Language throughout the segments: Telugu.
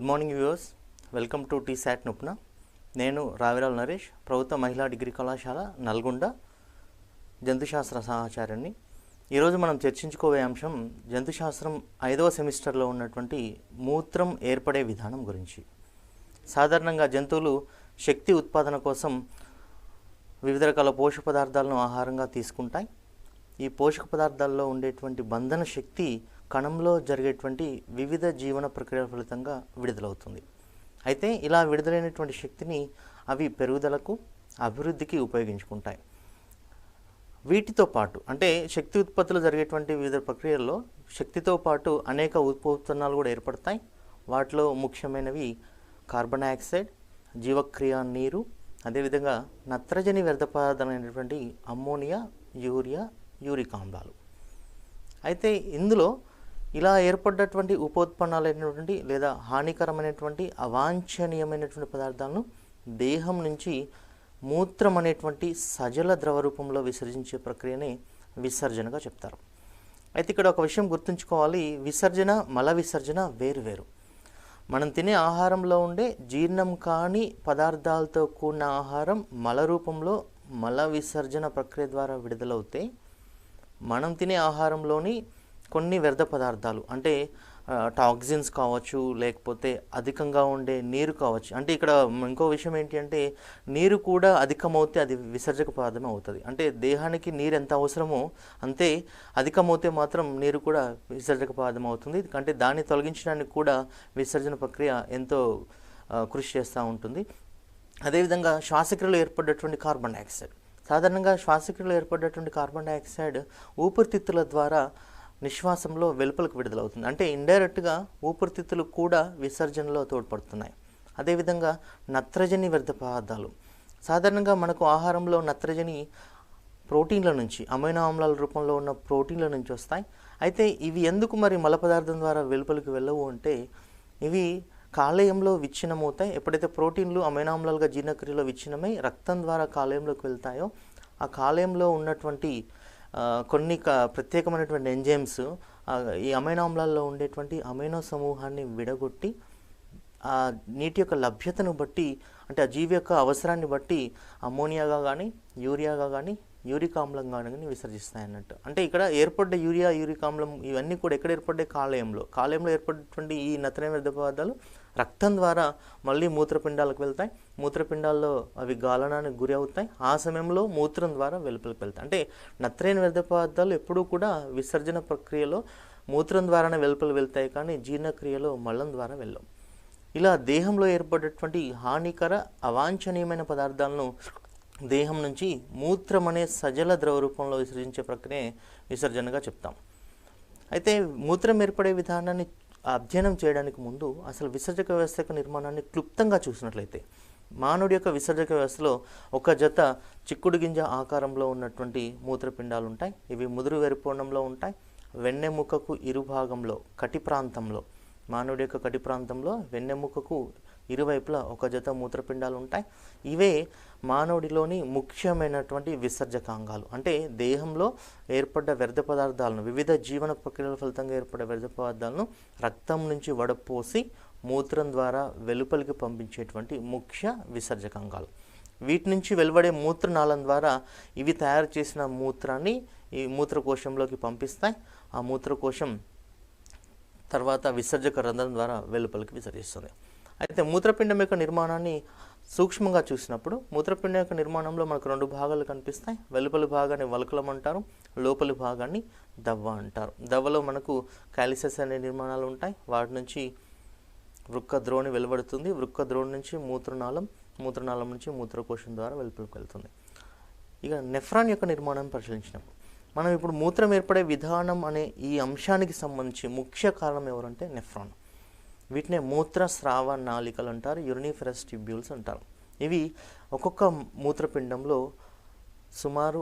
Good morning viewers, welcome to TSAT నుప్న. నేను రావిరాల్ నరేష్, ప్రభుత్వ మహిళా డిగ్రీ కళాశాల నల్గొండ జంతుశాస్త్ర సహాచార్యాన్ని. ఈరోజు మనం చర్చించుకోబోయే అంశం జంతుశాస్త్రం 5వ సెమిస్టర్లో ఉన్నటువంటి మూత్రం ఏర్పడే విధానం గురించి. సాధారణంగా జంతువులు శక్తి ఉత్పాదన కోసం వివిధ రకాల పోషక పదార్థాలను ఆహారంగా తీసుకుంటాయి. ఈ పోషక పదార్థాల్లో ఉండేటువంటి బంధన శక్తి కణంలో జరిగేటువంటి వివిధ జీవన ప్రక్రియల ఫలితంగా విడుదలవుతుంది. అయితే ఇలా విడుదలైనటువంటి శక్తిని అవి పెరుగుదలకు, అభివృద్ధికి ఉపయోగించుకుంటాయి. వీటితో పాటు అంటే శక్తి ఉత్పత్తులు జరిగేటువంటి వివిధ ప్రక్రియల్లో శక్తితో పాటు అనేక ఉత్పన్నాలు కూడా ఏర్పడతాయి. వాటిలో ముఖ్యమైనవి కార్బన్ డయాక్సైడ్, జీవక్రియ నీరు, అదేవిధంగా నత్రజని వ్యర్థ పదార్థమైనటువంటి అమ్మోనియా, యూరియా, యూరిక్ ఆమ్లాలు. అయితే ఇందులో ఇలా ఏర్పడ్డటువంటి ఉపోత్పన్నాలైనటువంటి లేదా హానికరమైనటువంటి అవాంఛనీయమైనటువంటి పదార్థాలను దేహం నుంచి మూత్రం అనేటువంటి సజల ద్రవ రూపంలో విసర్జించే ప్రక్రియనే విసర్జనగా చెప్తారు. అయితే ఇక్కడ ఒక విషయం గుర్తుంచుకోవాలి, విసర్జన, మల విసర్జన వేరు. మనం తినే ఆహారంలో ఉండే జీర్ణం కాని పదార్థాలతో కూడిన ఆహారం మల రూపంలో మల విసర్జన ప్రక్రియ ద్వారా విడుదలవుతే, మనం తినే ఆహారంలోని కొన్ని వ్యర్థ పదార్థాలు అంటే టాక్సిన్స్ కావచ్చు, లేకపోతే అధికంగా ఉండే నీరు కావచ్చు. అంటే ఇక్కడ ఇంకో విషయం ఏంటి అంటే, నీరు కూడా అధికమవుతే అది విసర్జక పదార్థం అవుతుంది. అంటే దేహానికి నీరు ఎంత అవసరమో అంతే అధికమవుతే మాత్రం నీరు కూడా విసర్జక పదార్థం అవుతుంది. అంటే దాన్ని తొలగించడానికి కూడా విసర్జన ప్రక్రియ ఎంతో కృషి చేస్తూ ఉంటుంది. అదేవిధంగా శ్వాసక్రియలో ఏర్పడేటువంటి కార్బన్ డయాక్సైడ్, సాధారణంగా శ్వాసక్రియలో ఏర్పడేటువంటి కార్బన్ డయాక్సైడ్ ఊపిరితిత్తుల ద్వారా నిశ్వాసంలో వెలుపలకు విడుదలవుతుంది. అంటే ఇండైరెక్ట్గా ఊపిరితిత్తులు కూడా విసర్జనలో తోడ్పడుతున్నాయి. అదేవిధంగా నత్రజని వ్యర్థ పదార్థాలు, సాధారణంగా మనకు ఆహారంలో నత్రజని ప్రోటీన్ల నుంచి, అమైనో ఆమ్లాల రూపంలో ఉన్న ప్రోటీన్ల నుంచి వస్తాయి. అయితే ఇవి ఎందుకు మరి మల పదార్థం ద్వారా వెలుపలికి వెళ్ళవు అంటే, ఇవి కాలేయంలో విచ్ఛిన్నమవుతాయి. ఎప్పుడైతే ప్రోటీన్లు అమైనో ఆమ్లాలుగా జీర్ణక్రియలో విచ్ఛిన్నమై రక్తం ద్వారా కాలేయంలోకి వెళ్తాయో, ఆ కాలేయంలో ఉన్నటువంటి కొన్ని ప్రత్యేకమైనటువంటి ఎంజైమ్స్ ఈ అమైనో ఆమ్లాల్లో ఉండేటువంటి అమైనో సమూహాన్ని విడగొట్టి ఆ నీటి యొక్క లభ్యతను బట్టి, అంటే ఆ జీవి యొక్క అవసరాన్ని బట్టి అమ్మోనియాగా కానీ, యూరియాగా కానీ, యూరిక్ ఆమ్లంగా కానీ విసర్జిస్తాయి అన్నట్టు. అంటే ఇక్కడ ఏర్పడ్డ యూరియా, యూరిక్ ఆమ్లం ఇవన్నీ కూడా ఎక్కడ ఏర్పడ్డాయి? కాలేయంలో ఏర్పడేటువంటి ఈ నత్రజని వ్యర్థ పదార్థాలు రక్తం ద్వారా మళ్ళీ మూత్రపిండాలకు వెళ్తాయి. మూత్రపిండాల్లో అవి గాలనానికి గురి అవుతాయి. ఆ సమయంలో మూత్రం ద్వారా వెలుపలికి వెళ్తాయి. అంటే నత్రజని వ్యర్థ పదార్థాలు ఎప్పుడూ కూడా విసర్జన ప్రక్రియలో మూత్రం ద్వారానే వెలుపలికి వెళ్తాయి, కానీ జీర్ణక్రియలో మలం ద్వారా వెళ్ళవు. ఇలా దేహంలో ఏర్పడేటువంటి హానికర అవాంఛనీయమైన పదార్థాలను దేహం నుంచి మూత్రం అనే సజల ద్రవ రూపంలో విసర్జించే ప్రక్రియ విసర్జనగా చెప్తాం. అయితే మూత్రం ఏర్పడే విధానాన్ని అధ్యయనం చేయడానికి ముందు అసలు విసర్జక వ్యవస్థ యొక్క నిర్మాణాన్ని క్లుప్తంగా చూసినట్లయితే, మానవుడి యొక్క విసర్జక వ్యవస్థలో ఒక జత చిక్కుడు గింజ ఆకారంలో ఉన్నటువంటి మూత్రపిండాలు ఉంటాయి. ఇవి ముదురు వెరుపూర్ణంలో ఉంటాయి. వెన్నెముకకు ఇరుభాగంలో కటి ప్రాంతంలో, మానవుడి యొక్క కటి ప్రాంతంలో వెన్నెముకకు ఇరువైపులా ఒక జత మూత్రపిండాలు ఉంటాయి. ఇవే మానవుడిలోని ముఖ్యమైనటువంటి విసర్జకాంగాలు. అంటే దేహంలో ఏర్పడ్డ వ్యర్థ పదార్థాలను, వివిధ జీవన ప్రక్రియల ఫలితంగా ఏర్పడే వ్యర్థ పదార్థాలను రక్తం నుంచి వడపోసి మూత్రం ద్వారా వెలుపలికి పంపించేటువంటి ముఖ్య విసర్జకాంగాలు. వీటి నుంచి వెలువడే మూత్రనాళం ద్వారా ఇవి తయారు చేసిన మూత్రాన్ని ఈ మూత్రకోశంలోకి పంపిస్తాయి. ఆ మూత్రకోశం తర్వాత విసర్జక రంధ్రం ద్వారా వెలుపలికి విసర్జిస్తుంది. అయితే మూత్రపిండం యొక్క నిర్మాణాన్ని సూక్ష్మంగా చూసినప్పుడు మూత్రపిండం యొక్క నిర్మాణంలో మనకు 2 భాగాలు కనిపిస్తాయి. వెలుపలి భాగాన్ని వల్కలం అంటారు, లోపలి భాగాన్ని దవ్వ అంటారు. దవ్వలో మనకు క్యాలిసెస్ అనే నిర్మాణాలు ఉంటాయి. వాటి నుంచి వృక్క ద్రోణి వెలువడుతుంది. వృక్క ద్రోణి నుంచి మూత్రనాళం నుంచి మూత్రకోశం ద్వారా వెలుపలికి వెళ్తుంది. ఇక నెఫ్రాన్ యొక్క నిర్మాణాన్ని పరిశీలించినప్పుడు మనం ఇప్పుడు మూత్రం ఏర్పడే విధానం అనే ఈ అంశానికి సంబంధించి ముఖ్య కారణం ఎవరంటే నెఫ్రాన్. వీటినే మూత్ర స్రావ నాళికలు అంటారు, యూరినిఫెరస్ ట్యూబ్యూల్స్ అంటారు. ఇవి ఒక్కొక్క మూత్రపిండంలో సుమారు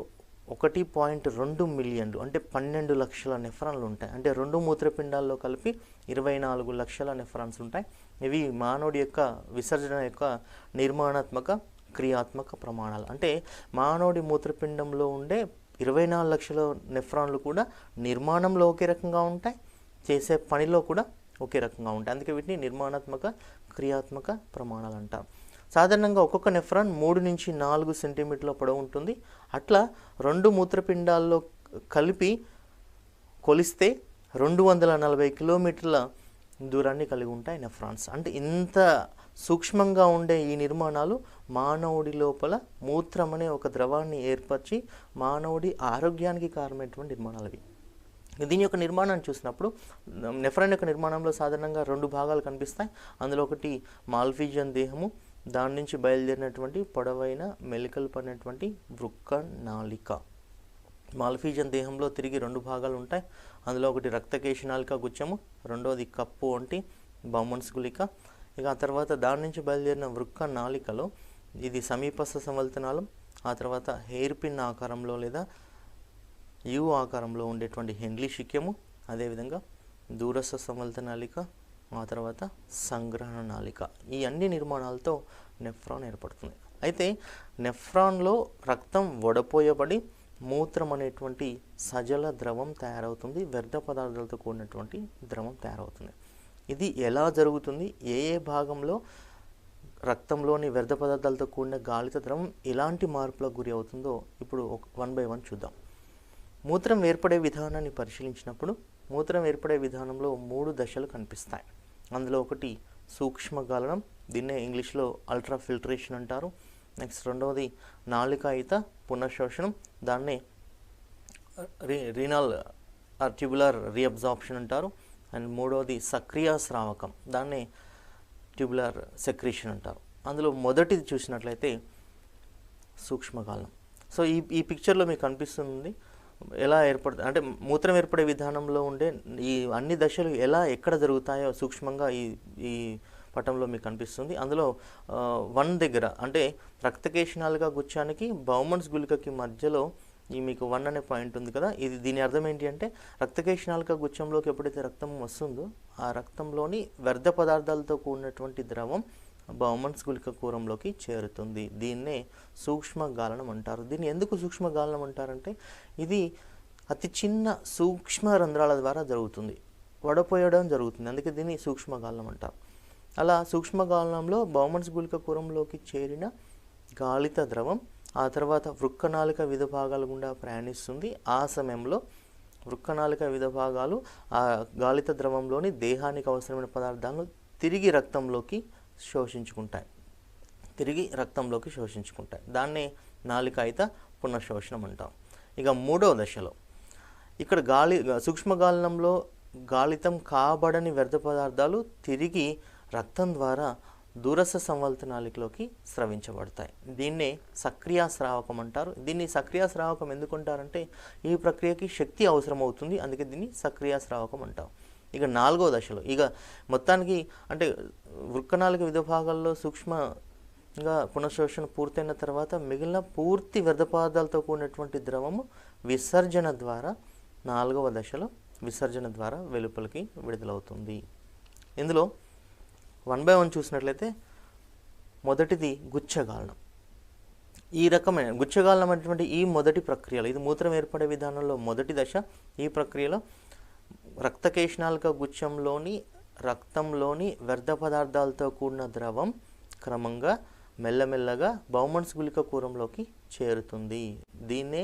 1.2 మిలియన్లు అంటే 12 లక్షల నెఫ్రాన్లు ఉంటాయి. అంటే 2 మూత్రపిండాల్లో కలిపి 24 లక్షల నెఫ్రాన్స్ ఉంటాయి. ఇవి మానవుడి యొక్క విసర్జన యొక్క నిర్మాణాత్మక, క్రియాత్మక ప్రమాణాలు. అంటే మానవుడి మూత్రపిండంలో ఉండే 24 లక్షల నెఫ్రాన్లు కూడా నిర్మాణంలో ఒకే రకంగా ఉంటాయి, చేసే పనిలో కూడా ఒకే రకంగా ఉంటాయి. అందుకే వీటిని నిర్మాణాత్మక క్రియాత్మక ప్రమాణాలు అంటారు. సాధారణంగా ఒక్కొక్క నెఫ్రాన్ 3 నుంచి 4 సెంటీమీటర్ల పొడవు ఉంటుంది. అట్లా 2 మూత్రపిండాల్లో కలిపి కొలిస్తే 240 కిలోమీటర్ల దూరాన్ని కలిగి ఉంటాయి నెఫ్రాన్స్. అంటే ఇంత సూక్ష్మంగా ఉండే ఈ నిర్మాణాలు మానవుడి లోపల మూత్రం అనే ఒక ద్రవాన్ని ఏర్పరిచి మానవుడి ఆరోగ్యానికి కారణమైనటువంటి నిర్మాణాలు అవి. దీని యొక్క నిర్మాణాన్ని చూసినప్పుడు నెఫ్రాన్ యొక్క నిర్మాణంలో సాధారణంగా 2 భాగాలు కనిపిస్తాయి. అందులో ఒకటి మాల్ఫీజియన్ దేహము, దాని నుంచి బయలుదేరినటువంటి పొడవైన మెలికలు పడినటువంటి వృక్క నాళిక. మాల్ఫీజియన్ దేహంలో తిరిగి 2 భాగాలు ఉంటాయి. అందులో ఒకటి రక్తకేశ నాళిక గుచ్చము, రెండోది కప్పు వంటి బౌమన్స్ గుళిక. ఇక ఆ తర్వాత దాని నుంచి బయలుదేరిన వృక్క నాళికలో ఇది సమీపస్థ సంవల్తనాళం, ఆ తర్వాత హెయిర్ పిన్ ఆకారంలో లేదా యు ఆకారంలో ఉండేటువంటి హెన్లీ శిక్యము, అదేవిధంగా దూరస్థ సంవల్త నాళిక, ఆ తర్వాత సంగ్రహణ నాళిక. ఈ అన్ని నిర్మాణాలతో నెఫ్రాన్ ఏర్పడుతుంది. అయితే నెఫ్రాన్లో రక్తం వడపోయబడి మూత్రం అనేటువంటి సజల ద్రవం తయారవుతుంది, వ్యర్థ పదార్థాలతో కూడినటువంటి ద్రవం తయారవుతుంది. ఇది ఎలా జరుగుతుంది, ఏ భాగంలో రక్తంలోని వ్యర్థ పదార్థాలతో కూడిన గాలిత ద్రవం ఎలాంటి మార్పులకు గురి అవుతుందో ఇప్పుడు 1 by 1 చూద్దాం. మూత్రం ఏర్పడే విధానాన్ని పరిశీలించినప్పుడు మూత్రం ఏర్పడే విధానంలో 3 దశలు కనిపిస్తాయి. అందులో ఒకటి సూక్ష్మగాలనం, దీన్నే ఇంగ్లీష్లో అల్ట్రా ఫిల్టరేషన్ అంటారు. నెక్స్ట్ రెండవది నాళికాయుత పునఃశోషణం, దాన్నే రీనల్ ట్యూబులర్ రీఅబ్జార్ప్షన్ అంటారు. అండ్ మూడవది సక్రియ స్రావకం, దాన్నే ట్యూబులర్ సెక్రీషన్ అంటారు. అందులో మొదటిది చూసినట్లయితే సూక్ష్మగాలనం. సో ఈ పిక్చర్లో మీకు కనిపిస్తుంది ఎలా ఏర్పడుతుంది అంటే మూత్రం ఏర్పడే విధానంలో ఉండే ఈ అన్ని దశలు ఎక్కడ జరుగుతాయో సూక్ష్మంగా ఈ పటంలో మీకు కనిపిస్తుంది. అందులో 1 దగ్గర అంటే రక్తకేశ నాళిక గుచ్చానికి బౌమన్స్ గుళికకి మధ్యలో ఈ మీకు 1 అనే పాయింట్ ఉంది కదా, దీని అర్థం ఏంటి అంటే రక్తకేశ నాళిక గుచ్చంలోకి ఎప్పుడైతే రక్తం వస్తుందో ఆ రక్తంలోని వ్యర్థ పదార్థాలతో కూడినటువంటి ద్రవం బౌమన్స్ గుళిక కూరంలోకి చేరుతుంది. దీన్నే సూక్ష్మగాలనం అంటారు. దీన్ని ఎందుకు సూక్ష్మగాలనం అంటారంటే ఇది అతి చిన్న సూక్ష్మ రంధ్రాల ద్వారా జరుగుతుంది, వడపోయడం జరుగుతుంది, అందుకే దీన్ని సూక్ష్మగాలనం అంటారు. అలా సూక్ష్మగాలనంలో బౌమన్స్ గుళిక కూరంలోకి చేరిన గాలిత ద్రవం ఆ తర్వాత వృక్కనాళిక విధభాగాల గుండా ప్రయాణిస్తుంది. ఆ సమయంలో వృక్కనాళిక విధభాగాలు ఆ గాలిత ద్రవంలోని దేహానికి అవసరమైన పదార్థాలను తిరిగి రక్తంలోకి శోషించుకుంటాయి. దాన్నే నాళికాయుత పునఃశోషణం అంటాం. ఇక 3వ దశలో ఇక్కడ సూక్ష్మగాలనంలో గాలితం కాబడని వ్యర్థ పదార్థాలు తిరిగి రక్తం ద్వారా దూరస్థ సంవల్త నాళికలోకి స్రవించబడతాయి. దీన్నే సక్రియ స్రావకం అంటారు. దీన్ని సక్రియ స్రావకం ఎందుకుంటారంటే ఈ ప్రక్రియకి శక్తి అవసరమవుతుంది, అందుకే దీన్ని సక్రియ స్రావకం అంటాం. ఇక 4వ దశలో ఇక మొత్తానికి అంటే వృక్కనాళిక విధభాగాల్లో సూక్ష్మంగా పునఃశోషణ పూర్తయిన తర్వాత మిగిలిన పూర్తి వ్యర్థ పదార్థాలతో కూడినటువంటి ద్రవము విసర్జన ద్వారా 4వ దశలో విసర్జన ద్వారా వెలుపలికి విడుదలవుతుంది. ఇందులో 1 by 1 చూసినట్లయితే మొదటిది గుచ్చగాలనం. ఈ రకమైన గుచ్చగాలనం అనేటువంటి ఈ మొదటి ప్రక్రియలో ఇది మూత్రం ఏర్పడే విధానంలో మొదటి దశ. ఈ ప్రక్రియలో రక్తకేశ నాళిక గుచ్చంలోని రక్తంలోని వ్యర్థ పదార్థాలతో కూడిన ద్రవం క్రమంగా మెల్లమెల్లగా బౌమన్స్ గుళిక కూరంలోకి చేరుతుంది. దీన్నే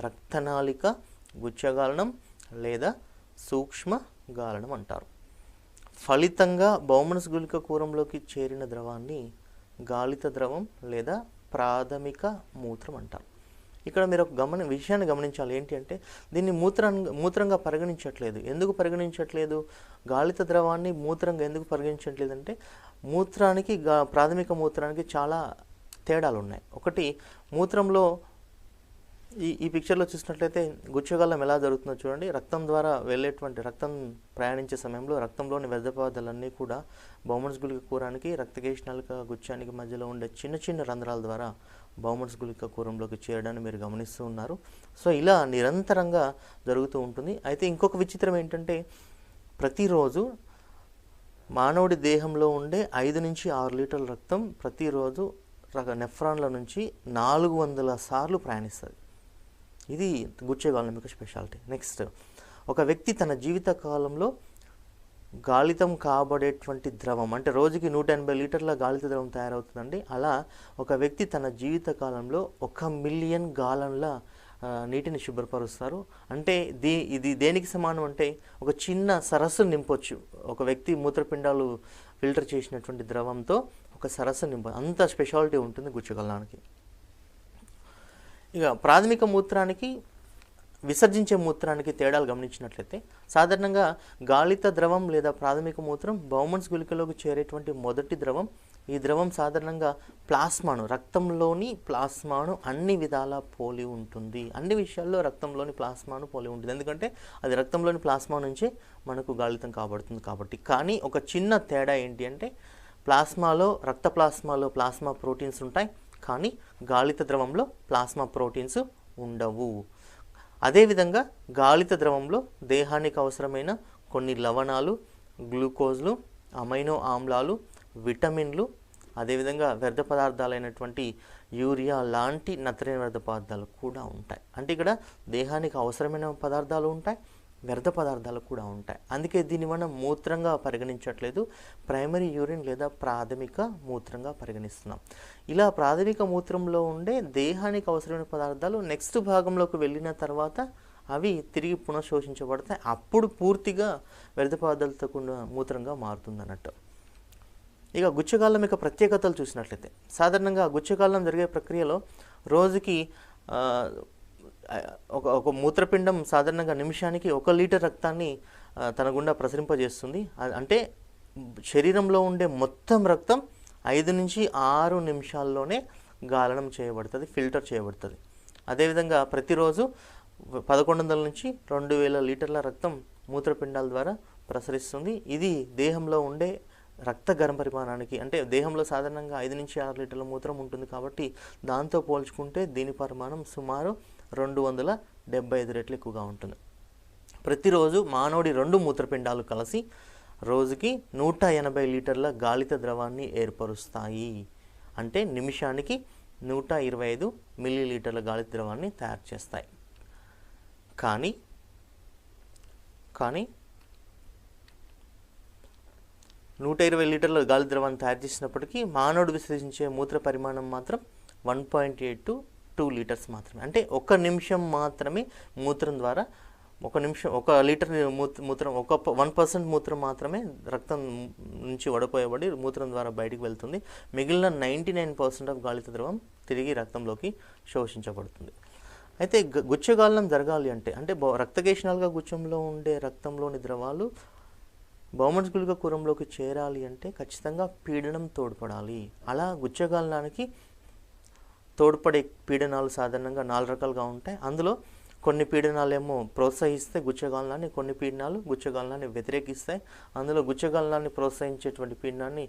రక్తనాళిక గుచ్చగాలనం లేదా సూక్ష్మగాలనం అంటారు. ఫలితంగా బౌమన్స్ గుళిక కూరంలోకి చేరిన ద్రవాన్ని గాలిత ద్రవం లేదా ప్రాథమిక మూత్రం అంటారు. ఇక్కడ మీరు ఒక విషయాన్ని గమనించాలి. ఏంటి అంటే దీన్ని మూత్రంగా పరిగణించట్లేదు. ఎందుకు పరిగణించట్లేదు? గాలిత ద్రవాన్ని మూత్రంగా ఎందుకు పరిగణించట్లేదు అంటే మూత్రానికి ప్రాథమిక మూత్రానికి చాలా తేడాలు ఉన్నాయి. ఒకటి, మూత్రంలో ఈ పిక్చర్లో చూసినట్లయితే గుచ్చగాలనం ఎలా జరుగుతుందో చూడండి. రక్తం ద్వారా వెళ్ళేటువంటి రక్తం ప్రయాణించే సమయంలో రక్తంలోని వ్యర్థ పదార్థాలన్నీ కూడా బౌమన్స్ గుళిక కూరానికి రక్తకేశ నాళిక గుచ్చానికి మధ్యలో ఉండే చిన్న చిన్న రంధ్రాల ద్వారా బౌమన్స్ గుళిక కూరంలోకి చేరడాన్ని మీరు గమనిస్తూ ఉన్నారు. సో ఇలా నిరంతరంగా జరుగుతూ ఉంటుంది. అయితే ఇంకొక విచిత్రం ఏంటంటే ప్రతిరోజు మానవుడి దేహంలో ఉండే 5 నుంచి 6 లీటర్ల రక్తం ప్రతిరోజు నెఫ్రాన్ల నుంచి 400 సార్లు ప్రయాణిస్తుంది. ఇది గుచ్చగాలనం యొక్క స్పెషాలిటీ. నెక్స్ట్, ఒక వ్యక్తి తన జీవిత కాలంలో గాలితం కాబడేటువంటి ద్రవం, అంటే రోజుకి 180 లీటర్ల గాలిత ద్రవం తయారవుతుందండి. అలా ఒక వ్యక్తి తన జీవిత కాలంలో 1 మిలియన్ గాలన్ల నీటిని శుభ్రపరుస్తారు. అంటే ఇది దేనికి సమానం అంటే ఒక చిన్న సరస్సు నింపొచ్చు. ఒక వ్యక్తి మూత్రపిండాలు ఫిల్టర్ చేసినటువంటి ద్రవంతో ఒక సరస్సు అంత స్పెషాలిటీ ఉంటుంది గుచ్చగలనానికి. ఇక ప్రాథమిక మూత్రానికి విసర్జించే మూత్రానికి తేడాలు గమనించినట్లయితే సాధారణంగా గాలిత ద్రవం లేదా ప్రాథమిక మూత్రం బౌమన్స్ గుళికలోకి చేరేటువంటి మొదటి ద్రవం. ఈ ద్రవం సాధారణంగా ప్లాస్మాను, రక్తంలోని ప్లాస్మాను అన్ని విధాలా పోలి ఉంటుంది. అన్ని విషయాల్లో రక్తంలోని ప్లాస్మాను పోలి ఉంటుంది, ఎందుకంటే అది రక్తంలోని ప్లాస్మా నుంచే మనకు గాలితం కాబడుతుంది కాబట్టి. కానీ ఒక చిన్న తేడా ఏంటి అంటే రక్త ప్లాస్మాలో ప్లాస్మా ప్రోటీన్స్ ఉంటాయి, కానీ గాలిత ద్రవంలో ప్లాస్మా ప్రోటీన్స్ ఉండవు. అదేవిధంగా గాలిత ద్రవంలో దేహానికి అవసరమైన కొన్ని లవణాలు, గ్లూకోజ్లు, అమైనో ఆమ్లాలు, విటమిన్లు, అదేవిధంగా వ్యర్థ పదార్థాలైనటువంటి యూరియా లాంటి నత్రజని వ్యర్థ పదార్థాలు కూడా ఉంటాయి. అంటే ఇక్కడ దేహానికి అవసరమైన పదార్థాలు ఉంటాయి, వ్యర్థ పదార్థాలు కూడా ఉంటాయి. అందుకే దీన్ని మనం మూత్రంగా పరిగణించట్లేదు, ప్రైమరీ యూరిన్ లేదా ప్రాథమిక మూత్రంగా పరిగణిస్తున్నాం. ఇలా ప్రాథమిక మూత్రంలో ఉండే దేహానికి అవసరమైన పదార్థాలు నెక్స్ట్ భాగంలోకి వెళ్ళిన తర్వాత అవి తిరిగి పునఃశోషించబడతాయి. అప్పుడు పూర్తిగా వ్యర్థ పదార్థాలతో కూడిన మూత్రంగా మారుతుంది అన్నట్టు. ఇక గుచ్చగాళ్ళం యొక్క ప్రత్యేకతలు చూసినట్లయితే సాధారణంగా గుచ్చగాళ్ళం జరిగే ప్రక్రియలో రోజుకి ఒక మూత్రపిండం సాధారణంగా నిమిషానికి 1 లీటర్ రక్తాన్ని తన గుండా ప్రసరింపజేస్తుంది. అంటే శరీరంలో ఉండే మొత్తం రక్తం 5 నుంచి 6 నిమిషాల్లోనే గాలనం చేయబడుతుంది, ఫిల్టర్ చేయబడుతుంది. అదేవిధంగా ప్రతిరోజు 1100 నుంచి 2000 లీటర్ల రక్తం మూత్రపిండాల ద్వారా ప్రసరిస్తుంది. ఇది దేహంలో ఉండే రక్త గర్భ పరిమాణానికి, అంటే దేహంలో సాధారణంగా 5 నుంచి 6 లీటర్ల మూత్రం ఉంటుంది కాబట్టి దాంతో పోల్చుకుంటే దీని పరిమాణం సుమారు 275 రెట్లు ఎక్కువగా ఉంటుంది. ప్రతిరోజు మానవుడి 2 మూత్రపిండాలు కలిసి రోజుకి 180 లీటర్ల గాలిత ద్రవాన్ని ఏర్పరుస్తాయి. అంటే నిమిషానికి 125 మిల్లీలీటర్ల గాలిత ద్రవాన్ని తయారు చేస్తాయి. కానీ 120 లీటర్ల గాలి ద్రవాన్ని తయారు చేసినప్పటికీ మానవుడు విసర్జించే మూత్ర పరిమాణం మాత్రం 1.8 to 2 లీటర్స్ మాత్రమే. అంటే 1 నిమిషం మాత్రమే మూత్రం ద్వారా 1 లీటర్ మూత్రం 1% మూత్రం మాత్రమే రక్తం నుంచి వడపోయబడి మూత్రం ద్వారా బయటికి వెళ్తుంది. మిగిలిన 99% ఆఫ్ గాలిత ద్రవం తిరిగి రక్తంలోకి శోషించబడుతుంది. అయితే గుచ్చగాలనం జరగాలి అంటే రక్తకేశనాలుగా గుచ్చంలో ఉండే రక్తంలోని ద్రవాలు బౌమన్స్ గుళిక కురంలోకి చేరాలి అంటే ఖచ్చితంగా పీడనం తోడ్పడాలి. అలా గుచ్చగాలనానికి తోడ్పడే పీడనాలు సాధారణంగా 4 రకాలుగా ఉంటాయి. అందులో కొన్ని పీడనాలు ఏమో ప్రోత్సహిస్తే గుచ్చగాలనాన్ని, కొన్ని పీడనాలు గుచ్చగాలనాన్ని వ్యతిరేకిస్తాయి. అందులో గుచ్చగాలనాన్ని ప్రోత్సహించేటువంటి పీడనాన్ని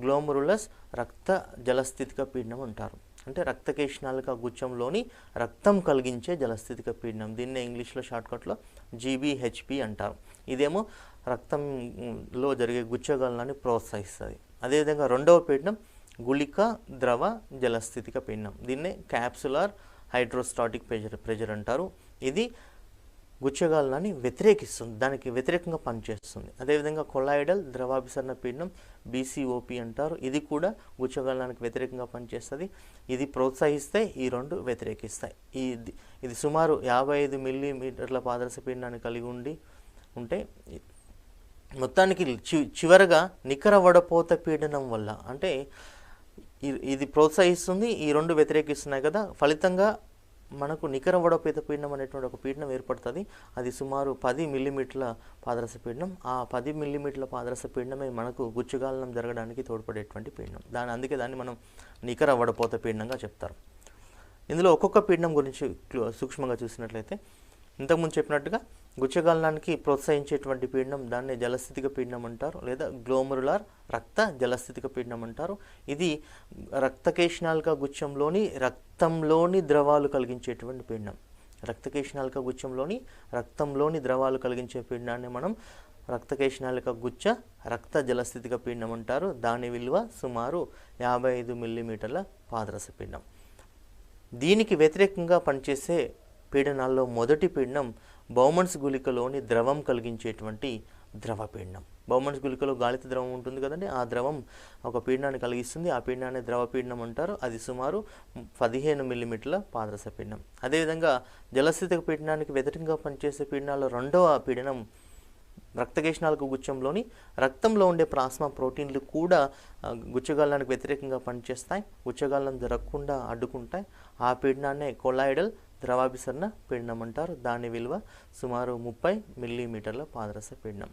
గ్లోమరులస్ రక్త జలస్థితిక పీడనం అంటారు. అంటే రక్తకేశనాలిక గుచ్చంలోని రక్తం కలిగించే జలస్థితిక పీడనం, దీన్నే ఇంగ్లీష్లో షార్ట్కట్లో జీబీహెచ్పి అంటారు. ఇదేమో రక్తంలో జరిగే గుచ్చగాలనాన్ని ప్రోత్సహిస్తుంది. అదేవిధంగా రెండవ పీడనం గుళిక ద్రవ జలస్థితిక పీడనం, దీన్నే క్యాప్సులార్ హైడ్రోస్టాటిక్ ప్రెజర్ అంటారు. ఇది గుచ్చగాలనాన్ని వ్యతిరేకిస్తుంది, దానికి వ్యతిరేకంగా పనిచేస్తుంది. అదేవిధంగా కొలాయిడల్ ద్రవాభిసరణ పీడనం బీసీఓపి అంటారు. ఇది కూడా గుచ్చగాలనానికి వ్యతిరేకంగా పనిచేస్తుంది. ఇది ప్రోత్సహిస్తే ఈ రెండు వ్యతిరేకిస్తాయి. ఇది సుమారు 55 మిల్లీమీటర్ల పాదరస పీడనాన్ని కలిగి ఉంటే మొత్తానికి చివరగా నికర వడపోత పీడనం వల్ల, అంటే ఇది ప్రోత్సహిస్తుంది, ఈ రెండు వ్యతిరేకిస్తున్నాయి కదా, ఫలితంగా మనకు నికర వడపోత పీడనం అనేటువంటి ఒక పీడనం ఏర్పడుతుంది. అది సుమారు 10 మిల్లీమీటర్ల పాదరస పీడనం. ఆ 10 మిల్లీమీటర్ల పాదరస పీడనమే మనకు గుచ్చగాలనం జరగడానికి తోడ్పడేటువంటి పీడనం. అందుకే దాన్ని మనం నికర వడపోత పీడనంగా చెప్తారు. ఇందులో ఒక్కొక్క పీడనం గురించి సూక్ష్మంగా చూసినట్లయితే ఇంతకుముందు చెప్పినట్టుగా గుచ్చగాలనానికి ప్రోత్సహించేటువంటి పీడనం దాన్ని జలస్థితిక పీడనం అంటారు, లేదా గ్లోమరులార్ రక్త జలస్థితిక పీడనం అంటారు. ఇది రక్తకేశనాలిక గుచ్చంలోని రక్తంలోని ద్రవాలు కలిగించేటువంటి పీడనం. రక్తకేశనాలిక గుచ్చంలోని రక్తంలోని ద్రవాలు కలిగించే పీడనాన్ని మనం రక్తకేశనాలిక గుచ్చ రక్త జలస్థితిక పీడనం అంటారు. దాని విలువ సుమారు 55 మిల్లీమీటర్ల పాదరస పీడనం. దీనికి వ్యతిరేకంగా పనిచేసే పీడనాల్లో మొదటి పీడనం బౌమన్స్ గుళికలోని ద్రవం కలిగించేటువంటి ద్రవ పీడనం. బౌమన్స్ గుళికలో గాలిత ద్రవం ఉంటుంది కదండి, ఆ ద్రవం ఒక పీడనాన్ని కలిగిస్తుంది. ఆ పీడనాన్ని ద్రవ పీడనం అంటారు. అది సుమారు 15 మిల్లీమీటర్ల పాదరస పీడనం. అదేవిధంగా జలస్థితిక పీడనానికి వ్యతిరేకంగా పనిచేసే పీడనాల్లో రెండవ పీడనం రక్తకేశనాళిక గుచ్చంలోని రక్తంలో ఉండే ప్లాస్మా ప్రోటీన్లు కూడా గుచ్చగాలనానికి వ్యతిరేకంగా పనిచేస్తాయి, గుచ్చగాలనం జరగకుండా అడ్డుకుంటాయి. ఆ పీడనాన్నే కొలాయిడల్ ద్రవాభిసరణ పీడనం అంటారు. దాని విలువ సుమారు 30 మిల్లీమీటర్ల పాదరస పీడనం.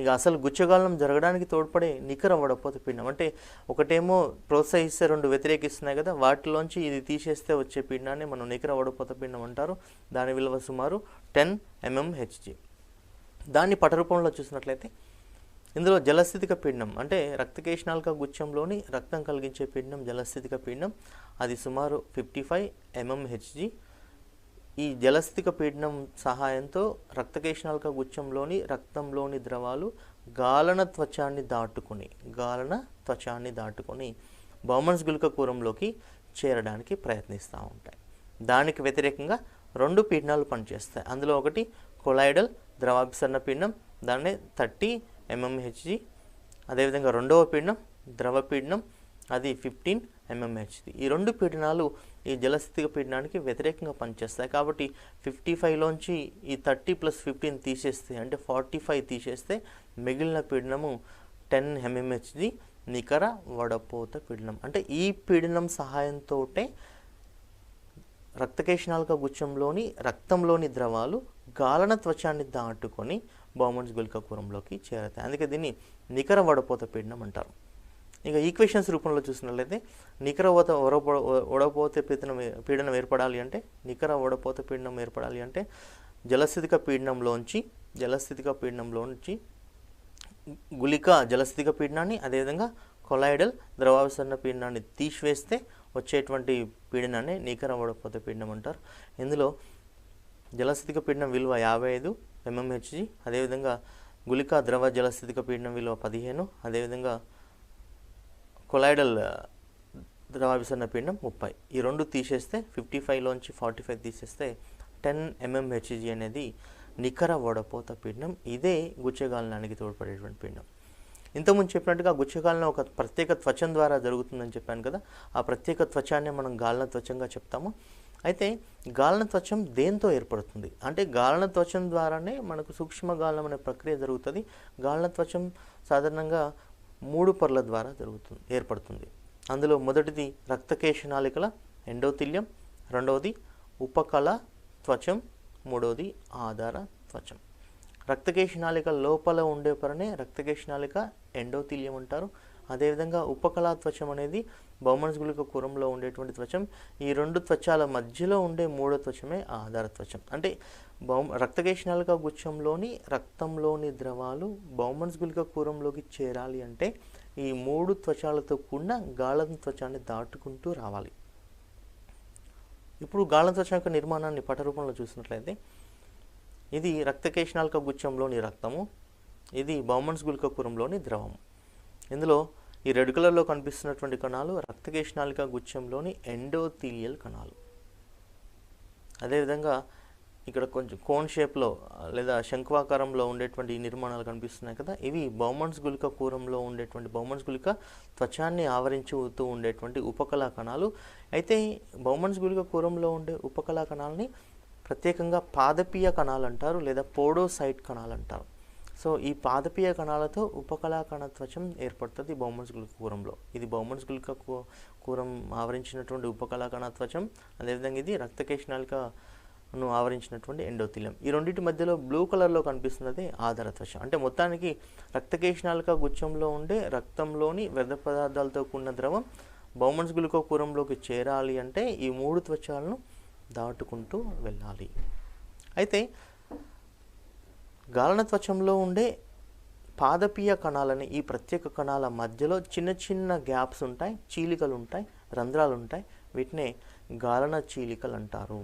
ఇక అసలు గుచ్చగాలనం జరగడానికి తోడ్పడే నికర వడపోత పీడనం, అంటే ఒకటేమో ప్రోత్సహిస్తే రెండు వ్యతిరేకిస్తున్నాయి కదా, వాటిలోంచి ఇది తీసేస్తే వచ్చే పీడనాన్ని మనం నికర వడపోత పీడనం అంటారు. దాని విలువ సుమారు 10 mmHg. దాన్ని పటరూపంలో చూసినట్లయితే ఇందులో జలస్థితిక పీడనం అంటే రక్తకేశనాళిక గుచ్చంలోని రక్తం కలిగించే పీడనం జలస్థితిక పీడనం, అది సుమారు 55 mmHg. ఈ జలస్థితిక పీడనం సహాయంతో రక్తకేశనాళిక గుచ్చంలోని రక్తంలోని ద్రవాలు గాలన త్వచాన్ని దాటుకొని బౌమన్స్ గుళిక కూరంలోకి చేరడానికి ప్రయత్నిస్తూ ఉంటాయి. దానికి వ్యతిరేకంగా రెండు పీడనాలు పనిచేస్తాయి. అందులో ఒకటి కొలాయిడల్ ద్రవాభిసరణ పీడనం, దాన్నే 30 mmHg. అదేవిధంగా రెండవ పీడనం ద్రవ పీడనం, అది 15 mmHg. ఈ రెండు పీడనాలు ఈ జలస్థితిక పీడనానికి వ్యతిరేకంగా పనిచేస్తాయి. కాబట్టి 55లోంచి ఈ 30 + 15 తీసేస్తే అంటే 45 తీసేస్తే మిగిలిన పీడనము 10 mmHg నికర వడపోత పీడనం. అంటే ఈ పీడనం సహాయంతో రక్తకేశనాళిక గుచ్చంలోని రక్తంలోని ద్రవాలు గాలన త్వచాన్ని దాటుకొని బౌమన్స్ గుళిక కూరంలోకి చేరతాయి. అందుకే దీన్ని నికర వడపోత పీడనం అంటారు. ఇక ఈక్వేషన్స్ రూపంలో చూసినట్లయితే నికర వడపోత పీడనం ఏర్పడాలి అంటే జలస్థితిక పీడనంలోంచి గుళిక జలస్థితిక పీడనాన్ని అదేవిధంగా కొలాయిడల్ ద్రవాభిసరణ పీడనాన్ని తీసివేస్తే వచ్చేటువంటి పీడనాన్ని నికర వడపోత పీడనం అంటారు. ఇందులో జలస్థితిక పీడనం విలువ 55 mmHg, అదేవిధంగా గుళిక ద్రవ జలస్థితిక పీడనం విలువ 15, అదేవిధంగా కొలాయిడల్ ద్రవాభిసరణ పీడనం 30. ఈ రెండు తీసేస్తే 55లోంచి 45 తీసేస్తే 10 mmHg అనేది నికర వడపోత పీడనం. ఇదే గుచ్చగాలనానికి తోడ్పడేటువంటి పీడనం. ఇంతకుముందు చెప్పినట్టుగా గుచ్చగాలనం ఒక ప్రత్యేక త్వచం ద్వారా జరుగుతుందని చెప్పాను కదా, ఆ ప్రత్యేక త్వచాన్ని మనం గాలన త్వచంగా చెప్తాము. అయితే గాలన త్వచం దేంతో ఏర్పడుతుంది అంటే గాలన త్వచం ద్వారానే మనకు సూక్ష్మగాలనం అనే ప్రక్రియ జరుగుతుంది. గాలన త్వచం సాధారణంగా 3 పొరల ద్వారా ఏర్పడుతుంది. అందులో మొదటిది రక్తకేశనాళికల ఎండోథీలియం, రెండవది ఉపకళ త్వచం, మూడవది ఆధార త్వచం. రక్తకేశనాళిక లోపల ఉండే పొరనే రక్తకేశనాళిక ఎండోథీలియం అంటారు. అదేవిధంగా ఉపకళా త్వచం అనేది బౌమన్స్ గుళిక కూరంలో ఉండేటువంటి త్వచం. ఈ రెండు త్వచాల మధ్యలో ఉండే మూడో త్వచమే ఆధార త్వచం. అంటే రక్తకేశనాళిక గుచ్చంలోని రక్తంలోని ద్రవాలు బౌమన్స్ గుళిక కూరంలోకి చేరాలి అంటే ఈ మూడు త్వచాలతో కూడిన గాలన త్వచాన్ని దాటుకుంటూ రావాలి. ఇప్పుడు గాలన త్వచం యొక్క నిర్మాణాన్ని పటరూపంలో చూసినట్లయితే ఇది రక్తకేశనాళిక గుచ్చంలోని రక్తము, ఇది బౌమన్స్ గుళిక కూరంలోని ద్రవము. ఇందులో ఈ రెడ్ కలర్లో కనిపిస్తున్నటువంటి కణాలు రక్తకేశనాళిక గుచ్చంలోని ఎండోథీలియల్ కణాలు. అదేవిధంగా ఇక్కడ కొంచెం కోన్ షేప్లో లేదా శంకువాకారంలో ఉండేటువంటి ఈ నిర్మాణాలు కనిపిస్తున్నాయి కదా, ఇవి బౌమన్స్ గుళిక కూరంలో ఉండేటువంటి బౌమన్స్ గుళిక త్వచాన్ని ఆవరించుతూ ఉండేటువంటి ఉపకళా కణాలు. అయితే బౌమన్స్ గుళిక కూరంలో ఉండే ఉపకళా కణాలని ప్రత్యేకంగా పాదపీయ కణాలు అంటారు లేదా పోడోసైట్ కణాలు అంటారు. సో ఈ పాదపీయ కణాలతో ఉపకళా కణ త్వచం ఏర్పడుతుంది బౌమన్స్ గుళిక కూరంలో. ఇది బౌమన్స్ గుళిక కూరం ఆవరించినటువంటి ఉపకళా కణ త్వచం. అదేవిధంగా ఇది రక్తకేశనాళికను ఆవరించినటువంటి ఎండోథీలియం. ఈ రెండింటి మధ్యలో బ్లూ కలర్లో కనిపిస్తున్నది ఆధార త్వచం. అంటే మొత్తానికి రక్తకేశనాళిక గుచ్చంలో ఉండే రక్తంలోని వ్యర్థ పదార్థాలతో కూడిన ద్రవం బౌమన్స్ గుళిక కూరంలోకి చేరాలి అంటే ఈ మూడు త్వచాలను దాటుకుంటూ వెళ్ళాలి. అయితే గాలన త్వచంలో ఉండే పాదపీయ కణాలని ఈ ప్రత్యేక కణాల మధ్యలో చిన్న చిన్న గ్యాప్స్ ఉంటాయి, చీలికలు ఉంటాయి, రంధ్రాలు ఉంటాయి. వీటినే గాలన చీలికలు అంటారు,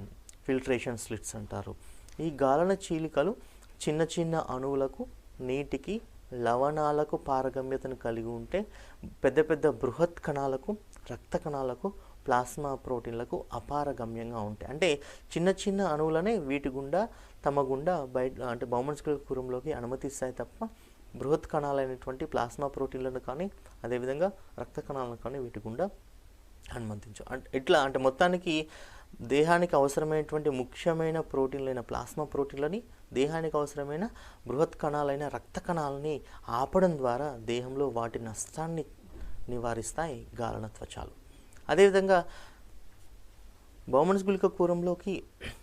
ఫిల్ట్రేషన్ స్లిట్స్ అంటారు. ఈ గాలన చీలికలు చిన్న చిన్న అణువులకు, నీటికి, లవణాలకు పారగమ్యతను కలిగి ఉంటే పెద్ద పెద్ద బృహత్ కణాలకు, రక్త కణాలకు, ప్లాస్మా ప్రోటీన్లకు అపారగమ్యంగా ఉంటాయి. అంటే చిన్న చిన్న అణువులనే వీటి గుండా తమ గుండా బయట అంటే బౌమన్స్ గుళిక కూరంలోకి అనుమతిస్తాయి తప్ప బృహత్ కణాలైనటువంటి ప్లాస్మా ప్రోటీన్లను కానీ అదేవిధంగా రక్త కణాలను కానీ వీటి గుండా అనుమతించు. ఇట్లా అంటే మొత్తానికి దేహానికి అవసరమైనటువంటి ముఖ్యమైన ప్రోటీన్లైన ప్లాస్మా ప్రోటీన్లని, దేహానికి అవసరమైన బృహత్ కణాలైన రక్త కణాలని ఆపడం ద్వారా దేహంలో వాటి నష్టాన్ని నివారిస్తాయి గాలన త్వచాలు. అదేవిధంగా బౌమన్స్ గుళిక కూరంలోకి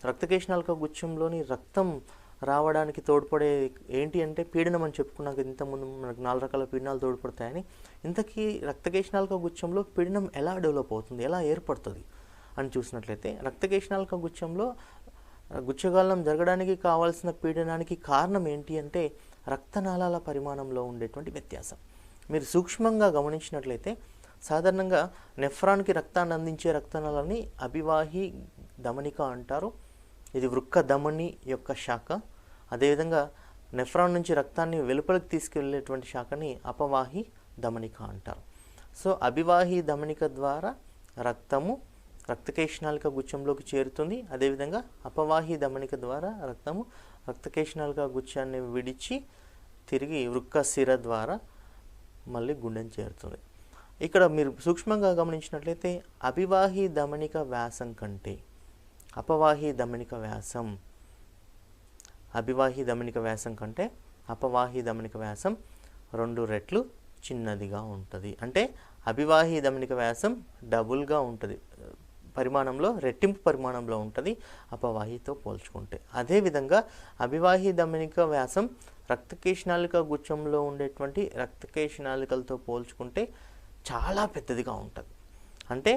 రక్తకేశనాళిక గుచ్ఛంలోని రక్తం రావడానికి తోడ్పడే ఏంటి అంటే పీడనం అని చెప్పుకున్నాక ఇంతకుముందు మనకు 4 రకాల పీడనాలు తోడ్పడతాయని. ఇంతకీ రక్తకేశనాళిక గుచ్ఛంలో పీడనం ఎలా డెవలప్ అవుతుంది, ఎలా ఏర్పడుతుంది అని చూసినట్లయితే రక్తకేశనాళిక గుచ్ఛంలో గుచ్చగాలనం జరగడానికి కావాల్సిన పీడనానికి కారణం ఏంటి అంటే రక్తనాళాల పరిమాణంలో ఉండేటువంటి వ్యత్యాసం. మీరు సూక్ష్మంగా గమనించినట్లయితే సాధారణంగా నెఫ్రాన్కి రక్తాన్ని అందించే రక్తనాళాలని అభివాహి ధమనిక అంటారు. ఇది వృక్క ధమని యొక్క శాఖ. అదేవిధంగా నెఫ్రాన్ నుంచి రక్తాన్ని వెలుపలికి తీసుకెళ్లేటువంటి శాఖని అపవాహి ధమనిక అంటారు. సో అభివాహి ధమనిక ద్వారా రక్తము రక్తకేశనాళిక గుచ్ఛంలోకి చేరుతుంది. అదేవిధంగా అపవాహి ధమనిక ద్వారా రక్తము రక్తకేశనాళిక గుచ్ఛాన్ని విడిచి తిరిగి వృక్క సిర ద్వారా మళ్ళీ గుండెని చేరుతుంది. ఇక్కడ మీరు సూక్ష్మంగా గమనించినట్లయితే అభివాహి ధమనిక వ్యాసం కంటే అపవాహి ధమనిక వ్యాసం అపవాహి ధమనిక వ్యాసం 2 రెట్లు చిన్నదిగా ఉంటుంది. అంటే అభివాహి ధమనిక వ్యాసం డబుల్గా ఉంటుంది, పరిమాణంలో రెట్టింపు పరిమాణంలో ఉంటుంది అపవాహితో పోల్చుకుంటే. అదేవిధంగా అభివాహి ధమనిక వ్యాసం రక్తకేశనాళిక గుచ్ఛంలో ఉండేటువంటి రక్తకేశనాళికలతో పోల్చుకుంటే చాలా పెద్దదిగా ఉంటుంది. అంటే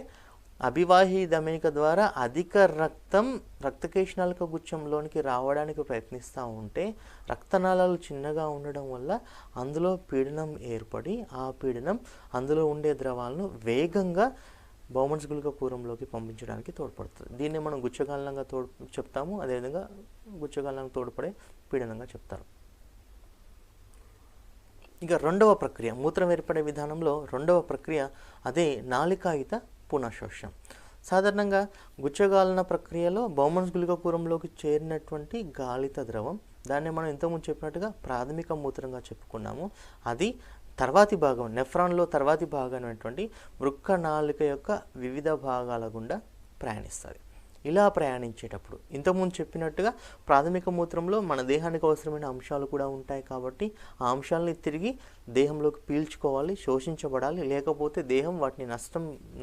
అభివాహి ధమనిక ద్వారా అధిక రక్తం రక్తకేశనాళిక గుచ్ఛంలోనికి రావడానికి ప్రయత్నిస్తూ ఉంటే రక్తనాళాలు చిన్నగా ఉండడం వల్ల అందులో పీడనం ఏర్పడి ఆ పీడనం అందులో ఉండే ద్రవాలను వేగంగా బౌమన్స్ గుళిక కూరంలోకి పంపించడానికి తోడ్పడుతుంది. దీన్ని మనం గుచ్చగాలనంగా చెప్తాము. అదేవిధంగా గుచ్చగాలనంగా తోడ్పడే పీడనంగా చెప్తారు. ఇక రెండవ ప్రక్రియ మూత్రం ఏర్పడే విధానంలో రెండవ ప్రక్రియ అదే నాళికాయుత పునఃశోషణం. సాధారణంగా గుచ్చగాలన ప్రక్రియలో బౌమన్స్ గుళిక కూరంలోకి చేరినటువంటి గాలిత ద్రవం, దాన్ని మనం ఇంతకుముందు చెప్పినట్టుగా ప్రాథమిక మూత్రంగా చెప్పుకున్నాము. అది తర్వాతి భాగం నెఫ్రాన్లో తర్వాతి భాగమైనటువంటి వృక్క నాళిక యొక్క వివిధ భాగాల గుండా ప్రయాణిస్తుంది. ఇలా ప్రయాణించేటప్పుడు ఇంతకుముందు చెప్పినట్టుగా ప్రాథమిక మూత్రంలో మన దేహానికి అవసరమైన అంశాలు కూడా ఉంటాయి కాబట్టి ఆ అంశాలని తిరిగి దేహంలోకి పీల్చుకోవాలి, శోషించబడాలి. లేకపోతే దేహం వాటిని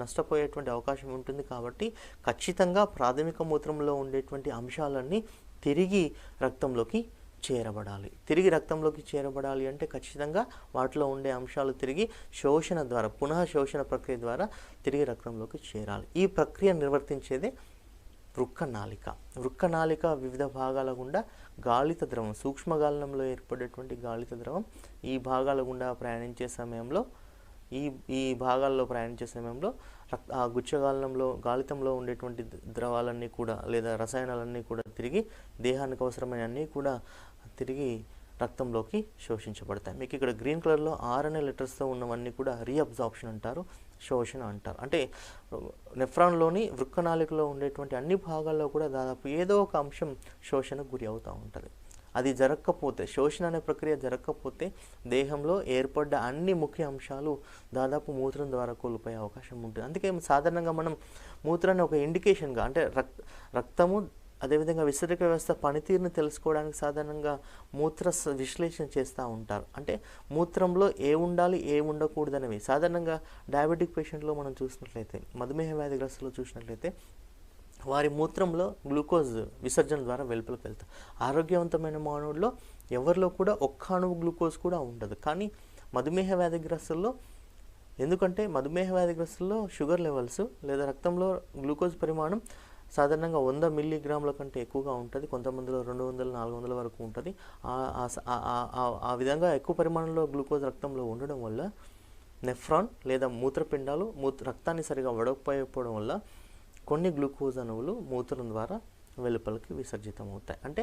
నష్టపోయేటువంటి అవకాశం ఉంటుంది. కాబట్టి ఖచ్చితంగా ప్రాథమిక మూత్రంలో ఉండేటువంటి అంశాలన్నీ తిరిగి రక్తంలోకి చేరబడాలి. తిరిగి రక్తంలోకి చేరబడాలి అంటే ఖచ్చితంగా వాటిలో ఉండే అంశాలు తిరిగి శోషణ ద్వారా పునః శోషణ ప్రక్రియ ద్వారా తిరిగి రక్తంలోకి చేరాలి. ఈ ప్రక్రియ నిర్వర్తించేదే వృక్క నాళిక వివిధ భాగాల గుండా గాలిత ద్రవం, సూక్ష్మగాలనంలో ఏర్పడేటువంటి గాలిత ద్రవం ఈ భాగాల గుండా ప్రయాణించే సమయంలో ఈ భాగాల్లో ప్రయాణించే సమయంలో ఆ గుచ్చగాలనంలో గాలితంలో ఉండేటువంటి ద్రవాలన్నీ కూడా లేదా రసాయనాలన్నీ కూడా తిరిగి దేహానికి అవసరమైన అన్నీ కూడా తిరిగి రక్తంలోకి శోషించబడతాయి. మీకు ఇక్కడ గ్రీన్ కలర్లో RNA లెటర్స్తో ఉన్నవన్నీ కూడా రీఅబ్జార్ప్షన్ అంటారు, శోషణ అంటారు. అంటే నెఫ్రాన్లోని వృక్కనాళికలో ఉండేటువంటి అన్ని భాగాల్లో కూడా దాదాపు ఏదో ఒక అంశం శోషణకు గురి అవుతూ ఉంటుంది. అది జరగకపోతే, శోషణ అనే ప్రక్రియ జరగకపోతే దేహంలో ఏర్పడ్డ అన్ని ముఖ్య అంశాలు దాదాపు మూత్రం ద్వారా కోల్పోయే అవకాశం ఉంటుంది. అందుకే సాధారణంగా మనం మూత్రాన్ని ఒక ఇండికేషన్గా అంటే రక్తము అదేవిధంగా విసర్జక వ్యవస్థ పనితీరుని తెలుసుకోవడానికి సాధారణంగా మూత్ర విశ్లేషణ చేస్తూ ఉంటారు. అంటే మూత్రంలో ఏ ఉండాలి ఏ ఉండకూడదనేవి సాధారణంగా డయాబెటిక్ పేషెంట్లో మనం చూసినట్లయితే, మధుమేహ వ్యాధిగ్రస్తులు చూసినట్లయితే వారి మూత్రంలో గ్లూకోజ్ విసర్జన ద్వారా వెలుపలికి వెళ్తారు. ఆరోగ్యవంతమైన మానవుల్లో ఎవరిలో కూడా ఒక్క అణువు గ్లూకోజ్ కూడా ఉండదు. కానీ మధుమేహ వ్యాధిగ్రస్తుల్లో, ఎందుకంటే మధుమేహ వ్యాధిగ్రస్తుల్లో షుగర్ లెవెల్స్ లేదా రక్తంలో గ్లూకోజ్ పరిమాణం సాధారణంగా 100 మిల్లీగ్రాముల కంటే ఎక్కువగా ఉంటుంది. కొంతమందిలో 200-400 వరకు ఉంటుంది. ఆ విధంగా ఎక్కువ పరిమాణంలో గ్లూకోజ్ రక్తంలో ఉండడం వల్ల నెఫ్రాన్ లేదా మూత్రపిండాలు రక్తాన్ని సరిగా వడకపోవడం వల్ల కొన్ని గ్లూకోజ్ అణువులు మూత్రం ద్వారా వెలుపలికి విసర్జితం అవుతాయి. అంటే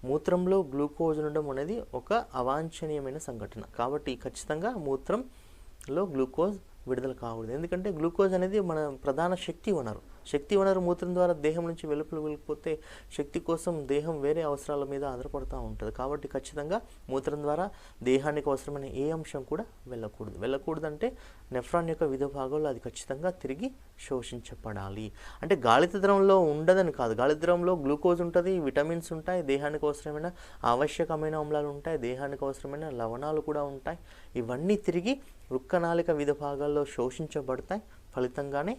మూత్రంలో గ్లూకోజ్ ఉండడం అనేది ఒక అవాంఛనీయమైన సంఘటన. కాబట్టి ఖచ్చితంగా మూత్రంలో గ్లూకోజ్ విడుదల కాకూడదు. ఎందుకంటే గ్లూకోజ్ అనేది మన ప్రధాన శక్తి వనరు మూత్రం ద్వారా దేహం నుంచి వెళ్ళిపోతే శక్తి కోసం దేహం వేరే అవసరాల మీద ఆధారపడుతూ ఉంటుంది. కాబట్టి ఖచ్చితంగా మూత్రం ద్వారా దేహానికి అవసరమైన ఏ అంశం కూడా వెళ్ళకూడదు అంటే నెఫ్రాన్ యొక్క వివిధ భాగాల్లో అది ఖచ్చితంగా తిరిగి శోషించబడాలి. అంటే గాలిత ద్రవంలో ఉండదని కాదు, గాలిత ద్రవంలో గ్లూకోజ్ ఉంటుంది, విటమిన్స్ ఉంటాయి, దేహానికి అవసరమైన ఆవశ్యకమైన ఆమ్లాలు ఉంటాయి, దేహానికి అవసరమైన లవణాలు కూడా ఉంటాయి. ఇవన్నీ తిరిగి వృక్కనాళిక వివిధ భాగాల్లో శోషించబడతాయి. ఫలితంగానే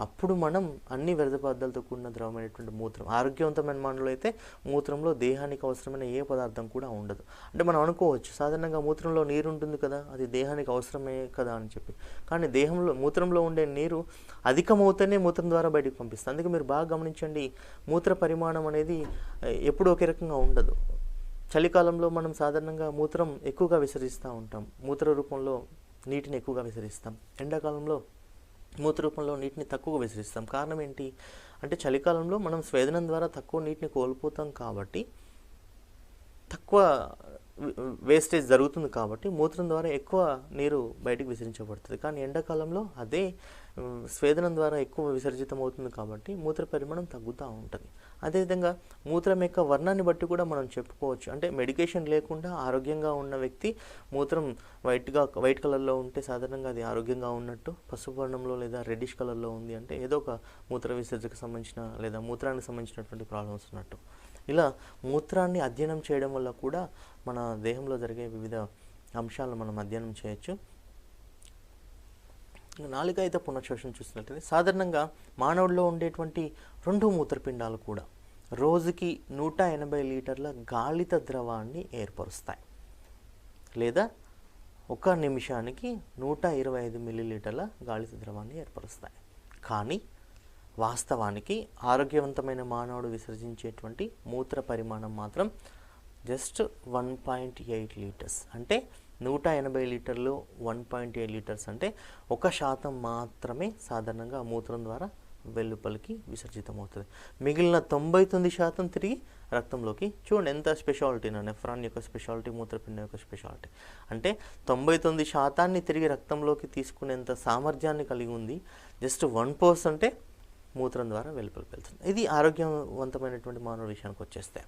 అప్పుడు మనం అన్ని వ్యర్థ పదార్థాలతో కూడిన ద్రవమైనటువంటి మూత్రం, ఆరోగ్యవంతమైన మానవులు అయితే మూత్రంలో దేహానికి అవసరమైన ఏ పదార్థం కూడా ఉండదు. అంటే మనం అనుకోవచ్చు సాధారణంగా మూత్రంలో నీరు ఉంటుంది కదా, అది దేహానికి అవసరమే కదా అని చెప్పి. కానీ మూత్రంలో ఉండే నీరు అధికమవుతేనే మూత్రం ద్వారా బయటకు పంపిస్తుంది. అందుకే మీరు బాగా గమనించండి, మూత్ర పరిమాణం అనేది ఎప్పుడూ ఒకే రకంగా ఉండదు. చలికాలంలో మనం సాధారణంగా మూత్రం ఎక్కువగా విసరిస్తూ ఉంటాం, మూత్ర రూపంలో నీటిని ఎక్కువగా విసరిస్తాం. ఎండాకాలంలో మూత్ర రూపంలో నీటిని తక్కువగా విసరిస్తాం. కారణం ఏంటి అంటే చలికాలంలో మనం స్వేదనం ద్వారా తక్కువ నీటిని కోల్పోతాం కాబట్టి, తక్కువ వేస్టేజ్ జరుగుతుంది కాబట్టి మూత్రం ద్వారా ఎక్కువ నీరు బయటికి విసరించబడుతుంది. కానీ ఎండాకాలంలో అదే స్వేదనం ద్వారా ఎక్కువ విసర్జితం అవుతుంది కాబట్టి మూత్ర పరిమాణం తగ్గుతూ ఉంటుంది. అదేవిధంగా మూత్రం యొక్క వర్ణాన్ని బట్టి కూడా మనం చెప్పుకోవచ్చు. అంటే మెడికేషన్ లేకుండా ఆరోగ్యంగా ఉన్న వ్యక్తి మూత్రం వైట్ కలర్లో ఉంటే సాధారణంగా అది ఆరోగ్యంగా ఉన్నట్టు, పసుపు వర్ణంలో లేదా రెడ్డిష్ కలర్లో ఉంది అంటే ఏదో ఒక మూత్ర విసర్జకు సంబంధించిన లేదా మూత్రానికి సంబంధించినటువంటి ప్రాబ్లమ్స్ ఉన్నట్టు. ఇలా మూత్రాన్ని అధ్యయనం చేయడం వల్ల కూడా మన దేహంలో జరిగే వివిధ అంశాలను మనం అధ్యయనం చేయొచ్చు. నాలుకైత పునఃశోషణ చూసినట్లయితే సాధారణంగా మానవుడిలో ఉండేటువంటి 2 మూత్రపిండాలు కూడా రోజుకి 180 లీటర్ల గాలిత ద్రవాన్ని ఏర్పరుస్తాయి, లేదా 1 నిమిషానికి 125 మిల్లీలీటర్ల గాలిత ద్రవాన్ని ఏర్పరుస్తాయి. కానీ వాస్తవానికి ఆరోగ్యవంతమైన మానవుడు విసర్జించేటువంటి మూత్ర పరిమాణం మాత్రం జస్ట్ 1.8 లీటర్స్. అంటే 180 లీటర్లు 1.8 లీటర్స్ అంటే 1% మాత్రమే సాధారణంగా మూత్రం ద్వారా వెలుపలికి విసర్జితం అవుతుంది. మిగిలిన 99% తిరిగి రక్తంలోకి. చూడండి ఎంత స్పెషాలిటీ, నెఫ్రాన్ యొక్క స్పెషాలిటీ, మూత్రపిండం యొక్క స్పెషాలిటీ. అంటే 99% తిరిగి రక్తంలోకి తీసుకునేంత సామర్థ్యాన్ని కలిగి ఉంది. జస్ట్ 1% మూత్రం ద్వారా వెలుపలికి వెళ్తుంది. ఇది ఆరోగ్యవంతమైనటువంటి మానవ విషయానికి వచ్చేస్తే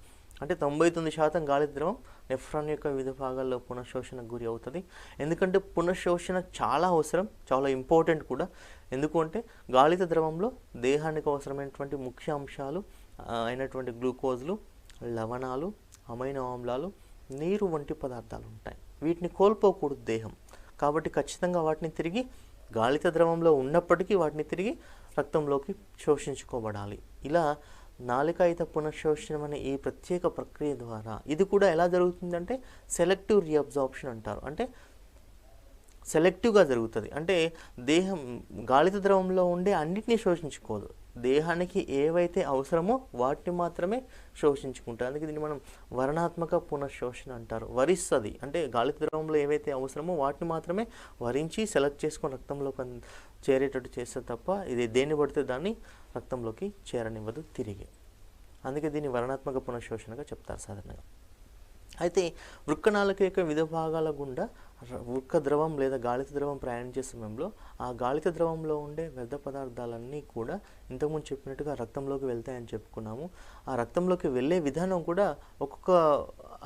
అంటే 99% గాలి ద్రవం నెఫ్రాన్ యొక్క వివిధ భాగాల్లో పునఃశోషణకు గురి అవుతుంది. ఎందుకంటే పునఃశోషణ చాలా అవసరం, చాలా ఇంపార్టెంట్ కూడా. ఎందుకంటే గాలిత ద్రవంలో దేహానికి అవసరమైనటువంటి ముఖ్య అంశాలు అయినటువంటి గ్లూకోజ్లు, లవణాలు, అమైనో ఆమ్లాలు, నీరు వంటి పదార్థాలు ఉంటాయి. వీటిని కోల్పోకూడదు దేహం. కాబట్టి ఖచ్చితంగా వాటిని తిరిగి గాలిత ద్రవంలో ఉన్నప్పటికీ వాటిని తిరిగి రక్తంలోకి శోషించుకోబడాలి. ఇలా నాలికాయిత పునఃశోషణం అనే ఈ ప్రత్యేక ప్రక్రియ ద్వారా ఇది కూడా ఎలా జరుగుతుందంటే సెలెక్టివ్ రీఅబ్జార్ప్షన్ అంటారు. అంటే సెలెక్టివ్గా జరుగుతుంది. అంటే దేహం గాలిత ద్రవంలో ఉండే అన్నిటినీ శోషించుకోదు, దేహానికి ఏవైతే అవసరమో వాటిని మాత్రమే శోషించుకుంటారు. అందుకే దీన్ని మనం వర్ణాత్మక పునఃశోషణ అంటారు. వరిస్తుంది అంటే గాలిత ద్రవంలో ఏవైతే అవసరమో వాటిని మాత్రమే వరించి సెలెక్ట్ చేసుకొని రక్తంలోకి చేరేటట్టు చేస్తే తప్ప ఇది దేన్ని పడితే దాన్ని రక్తంలోకి చేరనివ్వదు తిరిగి. అందుకే దీన్ని వర్ణాత్మక పునఃశోషణగా చెప్తారు సాధారణంగా. అయితే వృక్కనాళిక యొక్క వివిధ భాగాల గుండా వృక్క ద్రవం లేదా గాలిత ద్రవం ప్రయాణించే సమయంలో ఆ గాలిత ద్రవంలో ఉండే వ్యర్థ పదార్థాలన్నీ కూడా ఇంతకుముందు చెప్పినట్టుగా రక్తంలోకి వెళ్తాయని చెప్పుకున్నాము. ఆ రక్తంలోకి వెళ్ళే విధానం కూడా ఒక్కొక్క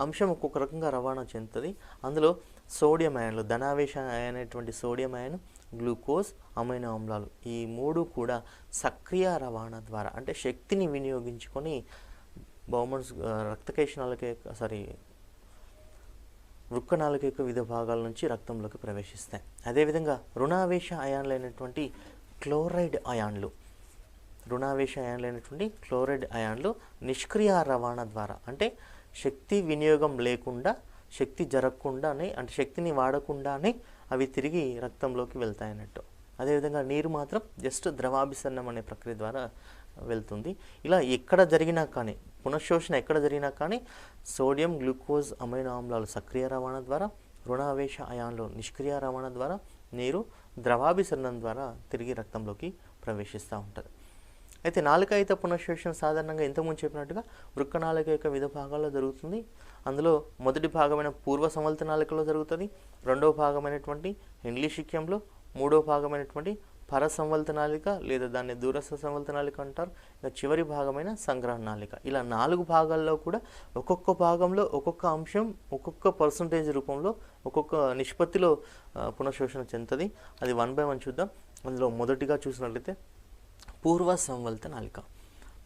అంశం ఒక్కొక్క రకంగా రవాణా చెందుతుంది. అందులో సోడియం అయాన్లు, ధనావేశ అయినటువంటి సోడియం అయాన్, గ్లూకోజ్, అమైనో ఆమ్లాలు ఈ 3 కూడా సక్రియ రవాణా ద్వారా అంటే శక్తిని వినియోగించుకొని వృక్కనాళిక యొక్క వివిధ భాగాల నుంచి రక్తంలోకి ప్రవేశిస్తాయి. అదేవిధంగా రుణావేశ అయాన్లైనటువంటి క్లోరైడ్ అయాన్లు నిష్క్రియ రవాణా ద్వారా అంటే శక్తి వినియోగం లేకుండా, శక్తి జరగకుండానే అంటే శక్తిని వాడకుండానే అవి తిరిగి రక్తంలోకి వెళ్తాయన్నట్టు. అదేవిధంగా నీరు మాత్రం జస్ట్ ద్రవాభిసరణం అనే ప్రక్రియ ద్వారా వెళ్తుంది. ఇలా ఎక్కడ జరిగినా కానీ పునఃశోషణ ఎక్కడ జరిగినా కానీ సోడియం, గ్లూకోజ్, అమైనో ఆమ్లాలు సక్రియ రవాణా ద్వారా, రుణావేశ అయాన్లు నిష్క్రియ రవాణా ద్వారా, నీరు ద్రవాభిసరణం ద్వారా తిరిగి రక్తంలోకి ప్రవేశిస్తూ ఉంటుంది. అయితే నాలుకాయిత పునఃశోషణ సాధారణంగా ఇంతకుముందు చెప్పినట్టుగా వృక్కనాళిక యొక్క వివిధ భాగాల్లో జరుగుతుంది. అందులో మొదటి భాగమైన పూర్వ సంవల్త నాళికలో జరుగుతుంది, రెండవ భాగమైనటువంటి హెన్లీ శిఖ్యంలో, మూడో భాగమైనటువంటి పరసంవల్త నాళిక లేదా దాన్ని దూరస్థ సంవల్త నాళిక అంటారు. ఇక చివరి భాగమైన సంగ్రహణ నాళిక. ఇలా 4 భాగాల్లో కూడా ఒక్కొక్క భాగంలో ఒక్కొక్క అంశం ఒక్కొక్క పర్సంటేజ్ రూపంలో ఒక్కొక్క నిష్పత్తిలో పునఃశోషణ చెందుతుంది. అది 1 by 1 చూద్దాం. అందులో మొదటిగా చూసినట్లయితే పూర్వ సంవల్త నాళిక.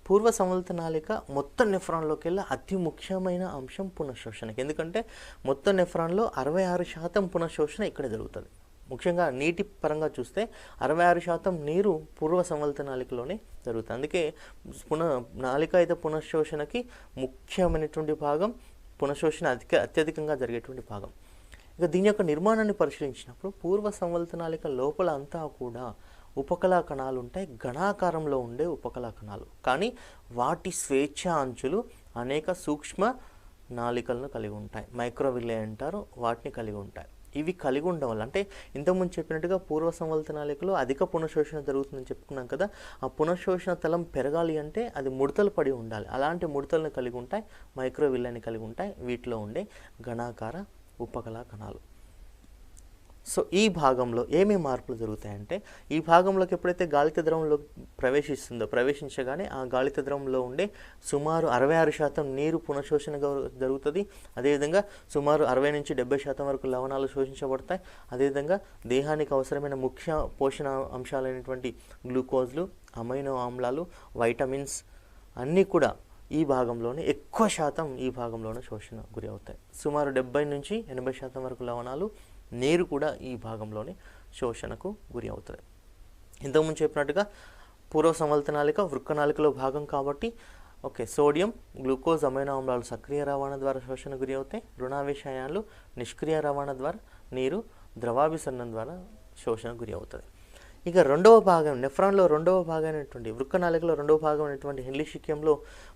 పూర్వ సంవల్త నాళిక మొత్తం నెఫ్రాన్లోకి వెళ్ళి అతి ముఖ్యమైన అంశం పునఃశోషణకి. ఎందుకంటే మొత్తం నెఫ్రాన్లో 66% పునఃశోషణ ఇక్కడ జరుగుతుంది. ముఖ్యంగా నీటి పరంగా చూస్తే 66% నీరు పూర్వ సంవల్త నాళికలోనే జరుగుతుంది. అందుకే నాళిక అయితే పునఃశోషణకి ముఖ్యమైనటువంటి భాగం, పునఃశోషణ అత్యధికంగా జరిగేటువంటి భాగం. ఇక దీని యొక్క నిర్మాణాన్ని పరిశీలించినప్పుడు పూర్వ సంవల్త నాళిక లోపల అంతా కూడా ఉపకళా కణాలు ఉంటాయి, గణాకారంలో ఉండే ఉపకళా కణాలు. కానీ వాటి స్వేచ్ఛ అంచులు అనేక సూక్ష్మ నాళికలను కలిగి ఉంటాయి, మైక్రోవిల్లే అంటారు, వాటిని కలిగి ఉంటాయి. ఇవి కలిగి ఉండడం వల్ల అంటే ఇంతకుముందు చెప్పినట్టుగా పూర్వ సంవల్త నాళికలో అధిక పునఃశోషణ జరుగుతుందని చెప్పుకున్నాం కదా. ఆ పునఃశోషణ తలం పెరగాలి అంటే అది ముడతలు పడి ఉండాలి. అలాంటి ముడతలను కలిగి ఉంటాయి, మైక్రోవిల్లని కలిగి ఉంటాయి వీటిలో ఉండే గణాకార ఉపకళా కణాలు. సో ఈ భాగంలో ఏమేమి మార్పులు జరుగుతాయంటే, ఈ భాగంలోకి ఎప్పుడైతే గాలిత ద్రవంలో ప్రవేశించగానే ఆ గాలిత ద్రవంలో ఉండే సుమారు 66% నీరు పునఃశోషణ జరుగుతుంది. అదేవిధంగా సుమారు 60 నుంచి 70% వరకు లవణాలు శోషించబడతాయి. అదేవిధంగా దేహానికి అవసరమైన ముఖ్య పోషణ అంశాలైనటువంటి గ్లూకోజ్లు, అమైనో ఆమ్లాలు, వైటమిన్స్ అన్నీ కూడా ఈ భాగంలోనే ఎక్కువ శాతం ఈ భాగంలోనే శోషణ గురి అవుతాయి. సుమారు 70 నుంచి 80% వరకు లవణాలు, నీరు కూడా ఈ భాగంలోనే శోషణకు గురి అవుతుంది. ఇంతకుముందు చెప్పినట్టుగా పూర్వ సంవల్త నాళిక వృక్క నాళికలో భాగం కాబట్టి సోడియం, గ్లూకోజ్, అమైనో ఆమ్లాలు సక్రియ రవాణా ద్వారా శోషణ గురి అవుతాయి. రుణావేశ అయాన్లు నిష్క్రియ రవాణా ద్వారా, నీరు ద్రవాభిసరణం ద్వారా శోషణ గురి అవుతుంది. ఇక రెండవ భాగం నెఫ్రాన్లో రెండవ భాగమైనటువంటి వృక్క నాళికలో రెండవ భాగమైనటువంటి హెన్లీ శిక్యంలో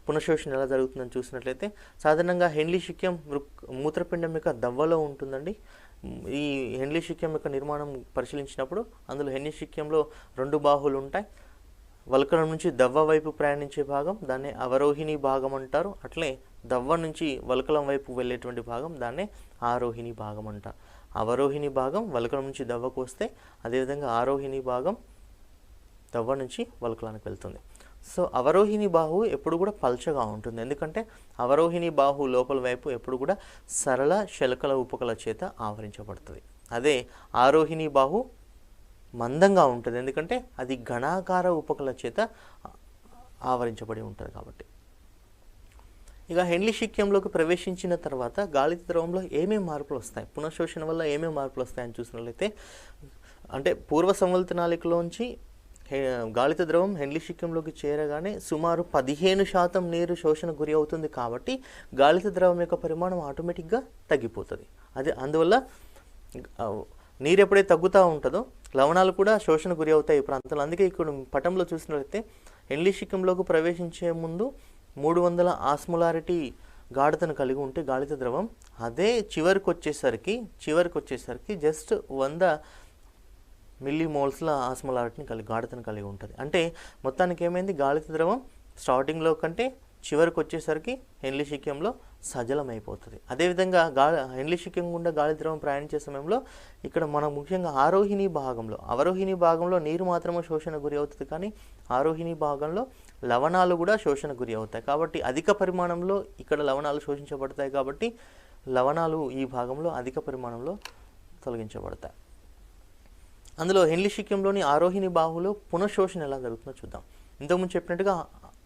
పునఃశోషణ ఎలా జరుగుతుందని చూసినట్లయితే సాధారణంగా హెన్లీ శిక్యం మూత్రపిండం యొక్క దవ్వలో ఉంటుందండి. ఈ హెన్లీ శిక్యం యొక్క నిర్మాణం పరిశీలించినప్పుడు అందులో హెన్లీ శిక్యంలో 2 బాహువులు ఉంటాయి. వల్కలం నుంచి దవ్వ వైపు ప్రయాణించే భాగం దాన్నే అవరోహిణి భాగం అంటారు. అట్లే దవ్వ నుంచి వల్కలం వైపు వెళ్ళేటువంటి భాగం దాన్నే ఆరోహిణి భాగం అంటారు. అవరోహిణి భాగం వల్కలం నుంచి దవ్వకు వస్తే, అదేవిధంగా ఆరోహిణి భాగం దవ్వ నుంచి వల్కలానికి వెళ్తుంది. సో అవరోహిణి బాహు ఎప్పుడు కూడా పల్చగా ఉంటుంది. ఎందుకంటే అవరోహిణి బాహు లోపల వైపు ఎప్పుడు కూడా సరళ శలకల ఉపకల చేత ఆవరించబడుతుంది. అదే ఆరోహిణి బాహు మందంగా ఉంటుంది, ఎందుకంటే అది గణాకార ఉపకల చేత ఆవరించబడి ఉంటుంది కాబట్టి. ఇక హెన్లీ శిక్యంలోకి ప్రవేశించిన తర్వాత గాలిత ద్రవంలో ఏమేమి మార్పులు వస్తాయి, పునఃశోషణ వల్ల ఏమేమి మార్పులు వస్తాయని చూసినట్లయితే అంటే పూర్వ సంవల్త నాళికలోంచి గాలిత ద్రవం హెన్లీ శిక్యంలోకి చేరగానే సుమారు 15% నీరు శోషణ గురి అవుతుంది. కాబట్టి గాలిత ద్రవం యొక్క పరిమాణం ఆటోమేటిక్గా తగ్గిపోతుంది. అందువల్ల నీరు ఎప్పుడైతే తగ్గుతూ ఉంటుందో లవణాలు కూడా శోషణ గురి అవుతాయి ఈ ప్రాంతంలో. అందుకే ఇక్కడ పటంలో చూసినట్లయితే హెన్లీ శిక్యంలోకి ప్రవేశించే ముందు 300 ఆస్మోలారిటీ గాఢతను కలిగి ఉంటే గాలిత ద్రవం అదే చివరికి వచ్చేసరికి జస్ట్ 100 మిల్లీమోల్స్ల ఆస్మోలారిటీని గాఢతను కలిగి ఉంటుంది. అంటే మొత్తానికి ఏమైంది, గాలిత ద్రవం స్టార్టింగ్లో కంటే చివరికి వచ్చేసరికి హెన్లీ శిక్యంలో సజలమైపోతుంది. అదేవిధంగా హెన్లీ శిక్యం గుండా గాలి ద్రవం ప్రయాణించే సమయంలో ఇక్కడ మనం ముఖ్యంగా అవరోహిణి భాగంలో నీరు మాత్రమే శోషణ గురి అవుతుంది, కానీ ఆరోహిణి భాగంలో లవణాలు కూడా శోషణ గురి అవుతాయి. కాబట్టి అధిక పరిమాణంలో ఇక్కడ లవణాలు శోషించబడతాయి. కాబట్టి లవణాలు ఈ భాగంలో అధిక పరిమాణంలో తొలగించబడతాయి. అందులో హెన్లీ శిక్యంలోని ఆరోహిణి బాహులో పునఃశోషణ ఎలా జరుగుతుందో చూద్దాం. ఇంతకుముందు చెప్పినట్టుగా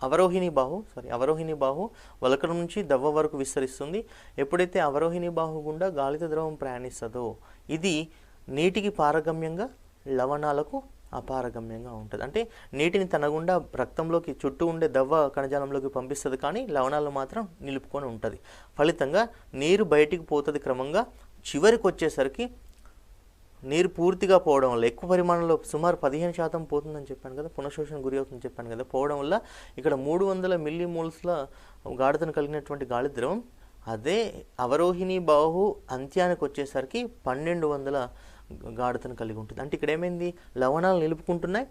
అవరోహిణి బాహు వలకరం నుంచి దవ్వ వరకు విస్తరిస్తుంది. ఎప్పుడైతే అవరోహిణి బాహు గుండా గాలిత ద్రవం ప్రయాణిస్తుందో ఇది నీటికి పారగమ్యంగా, లవణాలకు అపారగమ్యంగా ఉంటుంది. అంటే నీటిని తన గుండా రక్తంలోకి చుట్టూ ఉండే దవ్వ కణజాలంలోకి పంపిస్తుంది, కానీ లవణాలు మాత్రం నిలుపుకొని ఉంటుంది. ఫలితంగా నీరు బయటికి పోతుంది. క్రమంగా చివరికి వచ్చేసరికి నీరు పూర్తిగా పోవడం వల్ల ఎక్కువ పరిమాణంలో సుమారు 15% పోతుందని చెప్పాను కదా, పునఃశోషణ గురి అవుతుందని చెప్పాను కదా, పోవడం వల్ల ఇక్కడ 300 మిల్లీమోల్స్ల గాఢతను కలిగినటువంటి గాలి ద్రవం అదే అవరోహిణి బాహు అంత్యానికి వచ్చేసరికి 1200 గాఢతను కలిగి ఉంటుంది. అంటే ఇక్కడ ఏమైంది, లవణాలు నిలుపుకుంటున్నాయి,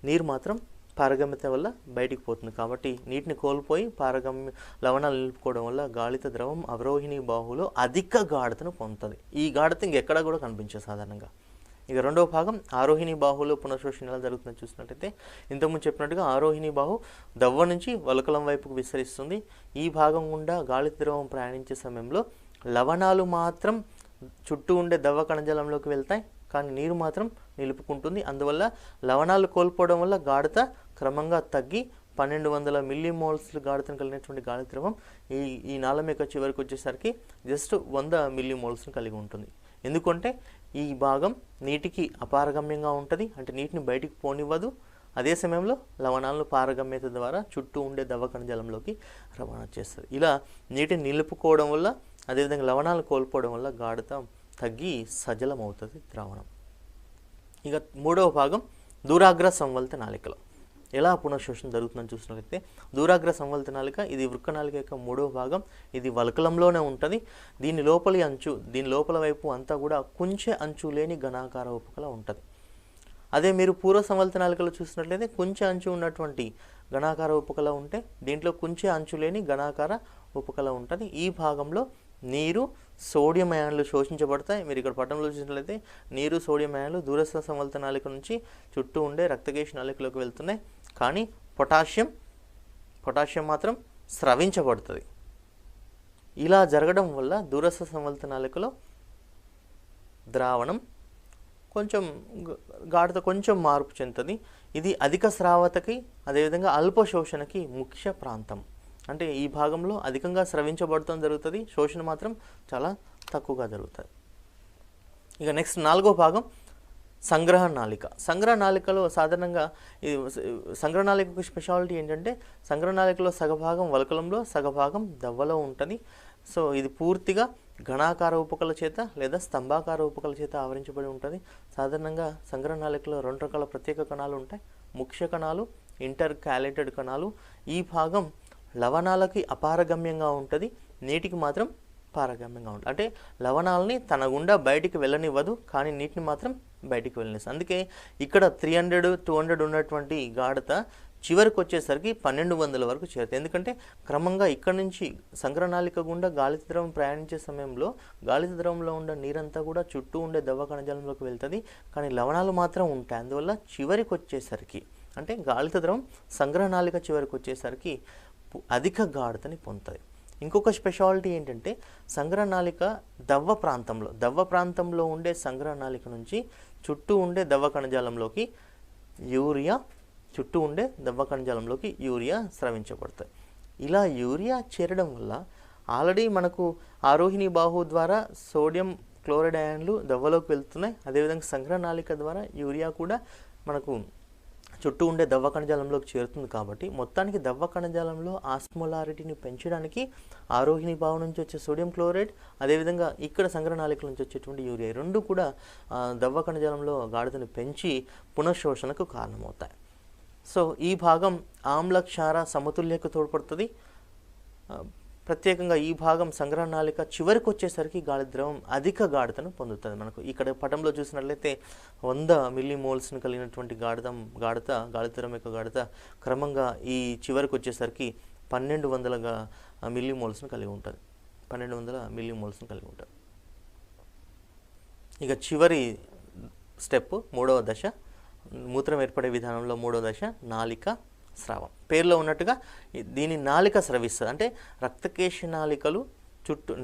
నీరు మాత్రం పారగమ్యత వల్ల బయటికి పోతుంది. కాబట్టి నీటిని కోల్పోయి లవణాలు నిలుపుకోవడం వల్ల గాలిత ద్రవం అవరోహిణి బాహులో అధిక గాఢతను పొందుతుంది. ఈ గాఢత ఇంకెక్కడా కూడా కనిపించదు సాధారణంగా. ఇక రెండవ భాగం ఆరోహిణి బాహులో పునఃశోషణ ఎలా జరుగుతుందని చూసినట్లయితే ఇంతకుముందు చెప్పినట్టుగా ఆరోహిణి బాహు దవ్వ నుంచి వలకలం వైపుకు విస్తరిస్తుంది. ఈ భాగం గుండా గాలి ద్రవం ప్రయాణించే సమయంలో లవణాలు మాత్రం చుట్టూ ఉండే దవ్వ కణజాలంలోకి వెళ్తాయి, కానీ నీరు మాత్రం నిలుపుకుంటుంది. అందువల్ల లవణాలు కోల్పోవడం వల్ల గాఢత క్రమంగా తగ్గి 1200 మిల్లీమోల్స్ గాఢతను కలిగినటువంటి గాలి ద్రవం ఈ నాళం యొక్క చివరికి వచ్చేసరికి జస్ట్ 100 మిల్లీమోల్స్ని కలిగి ఉంటుంది. ఎందుకంటే ఈ భాగం నీటికి అపారగమ్యంగా ఉంటుంది, అంటే నీటిని బయటికి పోనివ్వదు. అదే సమయంలో లవణాలను పారగమ్యత ద్వారా చుట్టూ ఉండే దవ్వ కణజాలంలోకి రవాణా చేస్తుంది. ఇలా నీటిని నిలుపుకోవడం వల్ల, అదేవిధంగా లవణాలు కోల్పోవడం వల్ల గాఢత తగ్గి సజలం అవుతుంది ద్రావణం. ఇక మూడవ భాగం దూరాగ్ర సంవలిత నాళికలు ఎలా పునఃశోషణ జరుగుతుందని చూసినట్లయితే దూరాగ్ర సంవలిత నాళిక ఇది వృక్కనాళిక యొక్క మూడవ భాగం. ఇది వలకలంలోనే ఉంటుంది. దీని లోపల వైపు అంతా కూడా కుంచె అంచు లేని ఘనాకార ఉపకల ఉంటుంది. అదే మీరు పూర్వ సంవలిత నాళికలో చూసినట్లయితే కుంచె అంచు ఉన్నటువంటి ఘనాకార ఉపకల ఉంటే దీంట్లో కుంచె అంచు లేని ఘనాకార ఉపకల ఉంటుంది. ఈ భాగంలో నీరు సోడియం అయాన్లు శోషించబడతాయి. మీరు ఇక్కడ పటంలో చూసినట్లయితే నీరు సోడియం అయాన్లు దూరస్థ సంవలిత నాళిక నుంచి చుట్టూ ఉండే రక్తకేశ నాళికలోకి వెళ్తున్నాయి, కానీ పొటాషియం మాత్రం స్రవించబడుతుంది. ఇలా జరగడం వల్ల దూరస్థ సంవలిత నాళికలో ద్రావణం కొంచెం గాఢత కొంచెం మార్పు చెందుతుంది. ఇది అధిక స్రావతకి అదేవిధంగా అల్ప శోషణకి ముఖ్య ప్రాంతం. అంటే ఈ భాగంలో అధికంగా స్రవించబడటం జరుగుతుంది, శోషణ మాత్రం చాలా తక్కువగా జరుగుతుంది. ఇక నెక్స్ట్ నాలుగో భాగం సంగ్రహ నాళిక. సంగ్రహ నాళికలో సాధారణంగా ఈ సంగ్రహ నాళికకు స్పెషాలిటీ ఏంటంటే సంగ్రహ నాళికలో సగభాగం వలకలంలో సగభాగం దవ్వలో ఉంటుంది. సో ఇది పూర్తిగా ఘనాకార ఉపకల చేత లేదా స్తంభాకార ఉపకల చేత ఆవరించబడి ఉంటుంది. సాధారణంగా సంగ్రహ నాళికలో 2 రకాల ప్రత్యేక కణాలు ఉంటాయి, ముఖ్య కణాలు, ఇంటర్ క్యాలేటెడ్ కణాలు. ఈ భాగం లవణాలకి అపారగమ్యంగా ఉంటుంది, నీటికి మాత్రం పారగమ్యంగా ఉంటుంది. అంటే లవణాలని తన గుండా బయటికి వెళ్ళనివ్వదు, కానీ నీటిని మాత్రం బయటికి వెళ్ళనిస్తుంది. అందుకే ఇక్కడ 300-200 ఉన్నటువంటి గాఢత చివరికి వచ్చేసరికి 1200 వరకు చేరుతుంది. ఎందుకంటే క్రమంగా ఇక్కడ నుంచి సంగ్రహనాళిక గుండా గాలిత ద్రవం ప్రయాణించే సమయంలో గాలిత ద్రవంలో ఉండే నీరంతా కూడా చుట్టూ ఉండే దవ్వ కణజాలంలోకి వెళ్తుంది, కానీ లవణాలు మాత్రం ఉంటాయి. అందువల్ల చివరికి వచ్చేసరికి అంటే గాలిత ద్రవం సంగ్రహనాళిక చివరికి వచ్చేసరికి అధిక గాఢతని పొందుతుంది. ఇంకొక స్పెషాలిటీ ఏంటంటే సంగ్రహనాళిక దవ్వ ప్రాంతంలో ఉండే సంగ్రహనాళిక నుంచి చుట్టూ ఉండే దవ్వ కణజాలంలోకి యూరియా స్రవించబడుతుంది. ఇలా యూరియా చేరడం వల్ల ఆల్రెడీ మనకు ఆరోహిణి బాహు ద్వారా సోడియం క్లోరైడ్ అయాన్లు దవ్వలోకి వెళ్తున్నాయి. అదేవిధంగా సంగ్రహనాళిక ద్వారా యూరియా కూడా మనకు చుట్టూ ఉండే దవ్వ కణజాలంలోకి చేరుతుంది. కాబట్టి మొత్తానికి దవ్వ కణజాలంలో ఆస్మోలారిటీని పెంచడానికి ఆరోహిణి బాహు నుంచి వచ్చే సోడియం క్లోరైడ్, అదేవిధంగా ఇక్కడ సంగ్రహనాళికల నుంచి వచ్చేటువంటి యూరియా రెండు కూడా దవ్వ కణజాలంలో గాఢతను పెంచి పునఃశోషణకు కారణమవుతాయి. సో ఈ భాగం ఆమ్ల క్షార సమతుల్యకు తోడ్పడుతుంది. ప్రత్యేకంగా ఈ భాగం సంగ్రహనాళిక చివరికి వచ్చేసరికి గాలి ద్రవం అధిక గాఢతను పొందుతుంది. మనకు ఇక్కడ పటంలో చూసినట్లయితే 100 మిల్లీమోల్స్ను కలిగినటువంటి గాఢత గాలి ద్రవం యొక్క గాఢత క్రమంగా ఈ చివరికి వచ్చేసరికి 1200 మిల్లీమోల్స్ను కలిగి ఉంటుంది. 1200 మిల్లీమోల్స్ను కలిగి ఉంటుంది. ఇక చివరి స్టెప్ మూడవ దశ, మూత్రం ఏర్పడే విధానంలో మూడవ దశ నాళిక స్రావం. పేరులో ఉన్నట్టుగా దీని నాళిక స్రవిస్తుంది. అంటే రక్తకేశ నాళికలు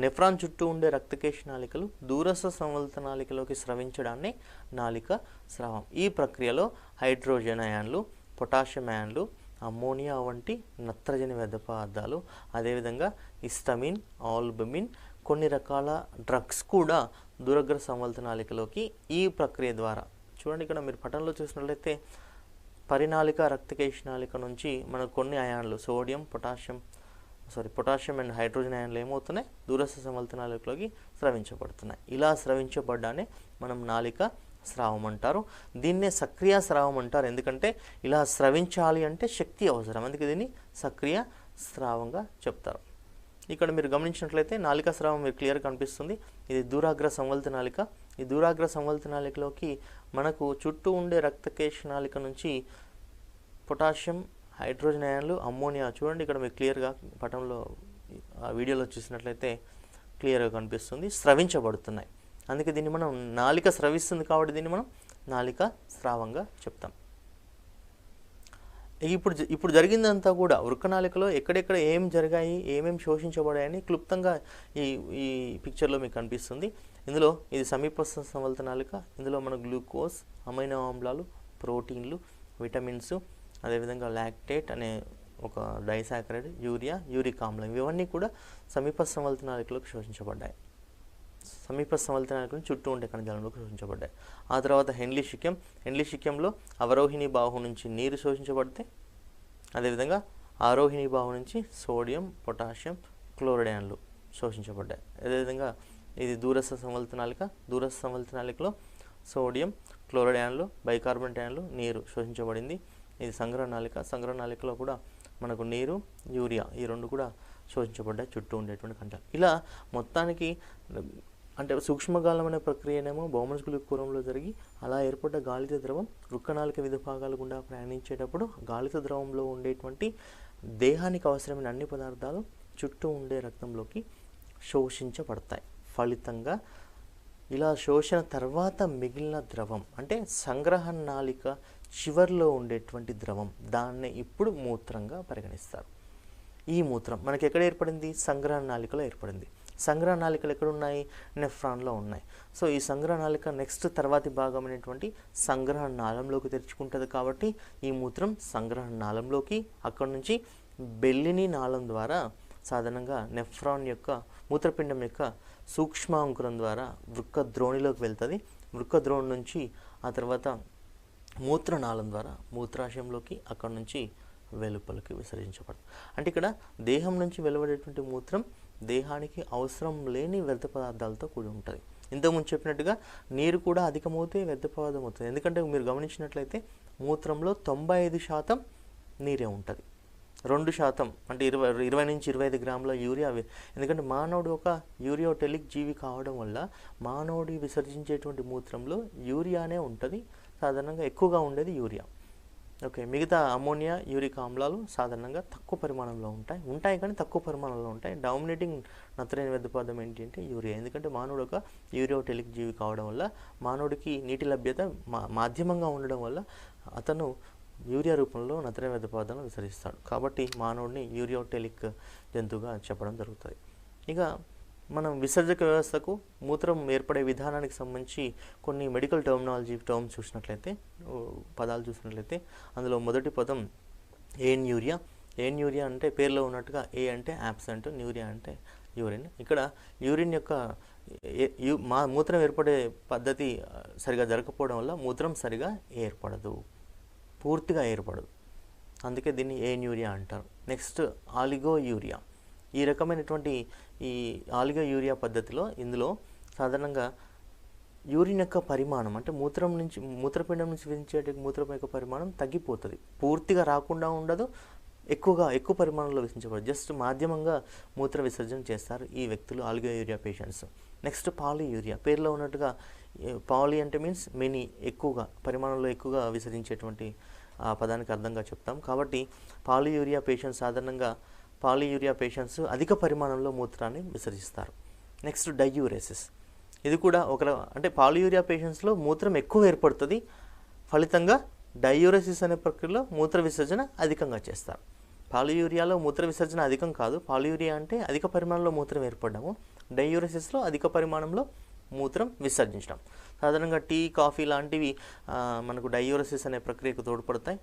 నెఫ్రాన్ చుట్టూ ఉండే రక్తకేశ నాళికలు దూరస్థ సంవలిత నాళికలోకి స్రవించడాన్ని నాళిక స్రావం. ఈ ప్రక్రియలో హైడ్రోజన్ అయాన్లు, పొటాషియం అయాన్లు, అమ్మోనియా వంటి నత్రజని వ్యర్థ పదార్థాలు, అదేవిధంగా హిస్టమిన్, ఆల్బుమిన్, కొన్ని రకాల డ్రగ్స్ కూడా దూరగ్ర సంవలిత నాళికలోకి ఈ ప్రక్రియ ద్వారా చూడండి. ఇక్కడ మీరు పటంలో చూసినట్లయితే పరినాళిక రక్తకేశ నాళిక నుంచి మనకు కొన్ని అయాన్లు పొటాషియం అండ్ హైడ్రోజన్ అయాన్లు ఏమవుతున్నాయి దూరస్థ సంవలిత నాళికలోకి స్రవించబడుతున్నాయి. ఇలా స్రవించబడ్డానే మనం నాళిక స్రావం అంటారు. దీన్నే సక్రియ స్రావం అంటారు. ఎందుకంటే ఇలా స్రవించాలి అంటే శక్తి అవసరం, అందుకే దీన్ని సక్రియ స్రావంగా చెప్తారు. ఇక్కడ మీరు గమనించినట్లయితే నాళిక స్రావం మీరు క్లియర్గా కనిపిస్తుంది. ఇది దూరాగ్ర సంవలిత నాళిక. ఈ దూరాగ్ర సంవలిత నాళికలోకి మనకు చుట్టూ ఉండే రక్తకేశ నాళిక నుంచి పొటాషియం, హైడ్రోజన్ అయాన్లు, అమ్మోనియా చూడండి ఇక్కడ మీకు క్లియర్గా పటంలో వీడియోలో చూసినట్లయితే క్లియర్గా కనిపిస్తుంది, స్రవించబడుతున్నాయి. అందుకే దీన్ని మనం నాలిక స్రవిస్తుంది కాబట్టి దీన్ని మనం నాలిక స్రావంగా చెప్తాం. ఇప్పుడు జరిగిందంతా కూడా వృక్కనాళికలో ఎక్కడెక్కడ ఏం జరిగాయి, ఏమేమి శోషించబడాయని క్లుప్తంగా ఈ ఈ పిక్చర్లో మీకు కనిపిస్తుంది. ఇందులో ఇది సమీపస్థ సంవల్త నాళిక. ఇందులో మన గ్లూకోజ్, అమైనో ఆమ్లాలు, ప్రోటీన్లు, విటమిన్స్, అదేవిధంగా లాక్టేట్ అనే ఒక డైసాకరైడ్, యూరియా, యూరిక్ ఆమ్లం ఇవన్నీ కూడా సమీపస్థ సంవల్త నాళికలోకి శోషించబడ్డాయి. సమీపస్థ సంవల్త నాళికలను చుట్టూ ఉండే కణజాలంలోకి శోషించబడ్డాయి. ఆ తర్వాత హెన్లీ శిక్యంలో అవరోహిణి బాహు నుంచి నీరు శోషించబడితే, అదేవిధంగా ఆరోహిణి బాహు నుంచి సోడియం, పొటాషియం, క్లోరైడ్ శోషించబడ్డాయి. అదేవిధంగా ఇది దూరస్థ సంవల్త నాళికలో సోడియం, క్లోరైడ్ యాన్లు, బైకార్బోనేట్ యాన్లు, నీరు శోషించబడింది. ఇది సంగ్రహ నాళికలో కూడా మనకు నీరు, యూరియా ఈ రెండు కూడా శోషించబడ్డాయి చుట్టూ ఉండేటువంటి కణజాలం. ఇలా మొత్తానికి అంటే సూక్ష్మగాలమనే ప్రక్రియనేమో బౌమన్స్ కులంలో జరిగి అలా ఏర్పడ్డ గాలిత ద్రవం వృక్కనాళిక వివిధ భాగాల గుండా ప్రయాణించేటప్పుడు గాలిత ద్రవంలో ఉండేటువంటి దేహానికి అవసరమైన అన్ని పదార్థాలు చుట్టూ ఉండే రక్తంలోకి శోషించబడతాయి. ఫలితంగా ఇలా శోషణ తర్వాత మిగిలిన ద్రవం అంటే సంగ్రహ నాళిక చివర్లో ఉండేటువంటి ద్రవం, దాన్నే ఇప్పుడు మూత్రంగా పరిగణిస్తారు. ఈ మూత్రం మనకి ఎక్కడ ఏర్పడింది? సంగ్రహ నాళికలో ఏర్పడింది. సంగ్రహ నాళికలు ఎక్కడున్నాయి? నెఫ్రాన్లో ఉన్నాయి. సో ఈ సంగ్రహ నాళిక నెక్స్ట్ తర్వాతి భాగమైనటువంటి సంగ్రహ నాళంలోకి తెరుచుకుంటుంది. కాబట్టి ఈ మూత్రం సంగ్రహ నాళంలోకి, అక్కడ నుంచి బెల్లిని నాళం ద్వారా సాధారణంగా నెఫ్రాన్ యొక్క మూత్రపిండం యొక్క సూక్ష్మాంకురం ద్వారా వృక్క ద్రోణిలోకి వెళ్తుంది. వృక్క ద్రోణి నుంచి ఆ తర్వాత మూత్రనాళం ద్వారా మూత్రాశయంలోకి, అక్కడ నుంచి వెలుపలికి విసర్జించబడుతుంది. అంటే ఇక్కడ దేహం నుంచి వెలువడేటువంటి మూత్రం దేహానికి అవసరం లేని వ్యర్థ పదార్థాలతో కూడి ఉంటుంది. ఇంతకుముందు చెప్పినట్టుగా నీరు కూడా అధికమవుతే వ్యర్థ పదార్థం అవుతుంది. ఎందుకంటే మీరు గమనించినట్లయితే మూత్రంలో 95% నీరే ఉంటుంది. 2% అంటే 20 నుంచి 25 గ్రాముల యూరియా. ఎందుకంటే మానవుడు ఒక యూరియోటెలిక్ జీవి కావడం వల్ల మానవుడి విసర్జించేటువంటి మూత్రంలో యూరియానే ఉంటుంది. సాధారణంగా ఎక్కువగా ఉండేది యూరియా. ఓకే, మిగతా అమోనియా, యూరిక్ ఆమ్లాలు సాధారణంగా తక్కువ పరిమాణంలో ఉంటాయి కానీ తక్కువ పరిమాణంలో ఉంటాయి. డామినేటింగ్ నత్రజని వ్యర్థ పదార్థం ఏంటి అంటే యూరియా. ఎందుకంటే మానవుడు ఒక యూరియోటెలిక్ జీవి కావడం వల్ల మానవుడికి నీటి లభ్యత మాధ్యమంగా ఉండడం వల్ల అతను యూరియా రూపంలో నత్రజని వ్యర్థ పదార్థాలను విసరిస్తాడు. కాబట్టి మానవుడిని యూరియోటెలిక్ జంతువుగా చెప్పడం జరుగుతుంది. ఇక మనం విసర్జక వ్యవస్థకు మూత్రం ఏర్పడే విధానానికి సంబంధించి కొన్ని మెడికల్ టర్మ్స్ చూసినట్లయితే, పదాలు చూసినట్లయితే అందులో మొదటి పదం ఏన్యూరియా. ఏన్యూరియా అంటే పేరులో ఉన్నట్టుగా ఏ అంటే యాబ్సెంట్, న్యూరియా అంటే యూరిన్. ఇక్కడ యూరిన్ యొక్క మూత్రం ఏర్పడే పద్ధతి సరిగా జరగకపోవడం వల్ల మూత్రం సరిగా ఏర్పడదు, పూర్తిగా ఏర్పడదు. అందుకే దీన్ని ఏన్యూరియా అంటారు. Next oligo urea. ఈ రకమైనటువంటి ఈ ఆలిగో యూరియా పద్ధతిలో ఇందులో సాధారణంగా యూరిన్ యొక్క పరిమాణం అంటే మూత్రపిండం నుంచి విధించే మూత్రం యొక్క పరిమాణం తగ్గిపోతుంది. పూర్తిగా రాకుండా ఉండదు, ఎక్కువ పరిమాణంలో విసర్జించబడదు. జస్ట్ మాధ్యమంగా మూత్ర విసర్జన చేస్తారు ఈ వ్యక్తులు, oligo urea patients. Next polyuria. పేరులో ఉన్నట్టుగా పాలి అంటే మీన్స్ మెనీ, ఎక్కువగా పరిమాణంలో ఎక్కువగా విసర్జించేటువంటి ఆ పదానికి అర్థంగా చెప్తాం. కాబట్టి పాలియూరియా పేషెంట్స్ అధిక పరిమాణంలో మూత్రాన్ని విసర్జిస్తారు. Next diuresis. ఇది కూడా అంటే పాలియూరియా పేషెంట్స్లో మూత్రం ఎక్కువ ఏర్పడుతుంది. ఫలితంగా డయూరెసిస్ అనే ప్రక్రియలో మూత్ర విసర్జన అధికంగా చేస్తారు. పాలియూరియాలో మూత్ర విసర్జన అధికం కాదు. పాలియూరియా అంటే అధిక పరిమాణంలో మూత్రం ఏర్పడము, డయూరెసిస్లో అధిక పరిమాణంలో మూత్రం విసర్జించడం. సాధారణంగా టీ, కాఫీ లాంటివి మనకు డయూరెసిస్ అనే ప్రక్రియకు తోడ్పడతాయి.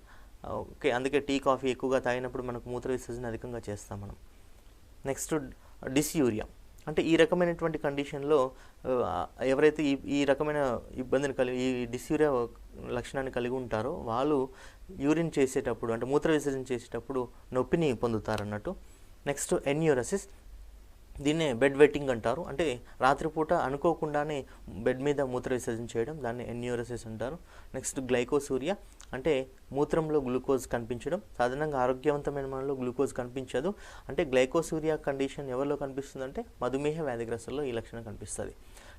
ఓకే, అందుకే టీ, కాఫీ ఎక్కువగా తాగినప్పుడు మనకు మూత్ర విసర్జన అధికంగా చేస్తాం మనం. Next dysuria. అంటే ఈ రకమైనటువంటి కండిషన్లో ఎవరైతే ఈ రకమైన ఇబ్బందిని ఈ డిస్యూరియా లక్షణాన్ని కలిగి ఉంటారో వాళ్ళు యూరిన్ చేసేటప్పుడు అంటే మూత్ర విసర్జన చేసేటప్పుడు నొప్పిని పొందుతారన్నట్టు. నెక్స్ట్ ఎన్యూరసిస్. దీన్నే బెడ్ వెట్టింగ్ అంటారు. అంటే రాత్రిపూట అనుకోకుండానే బెడ్ మీద మూత్ర విసర్జన చేయడం, దాన్ని ఎన్యూరసిస్ అంటారు. Next glycosuria. అంటే మూత్రంలో గ్లూకోజ్ కనిపించడం. సాధారణంగా ఆరోగ్యవంతమైన మనలో గ్లూకోజ్ కనిపించదు. అంటే గ్లైకోసూరియా కండిషన్ ఎవరిలో కనిపిస్తుందంటే మధుమేహ వ్యాధిగ్రస్తుల్లో ఈ లక్షణం కనిపిస్తుంది.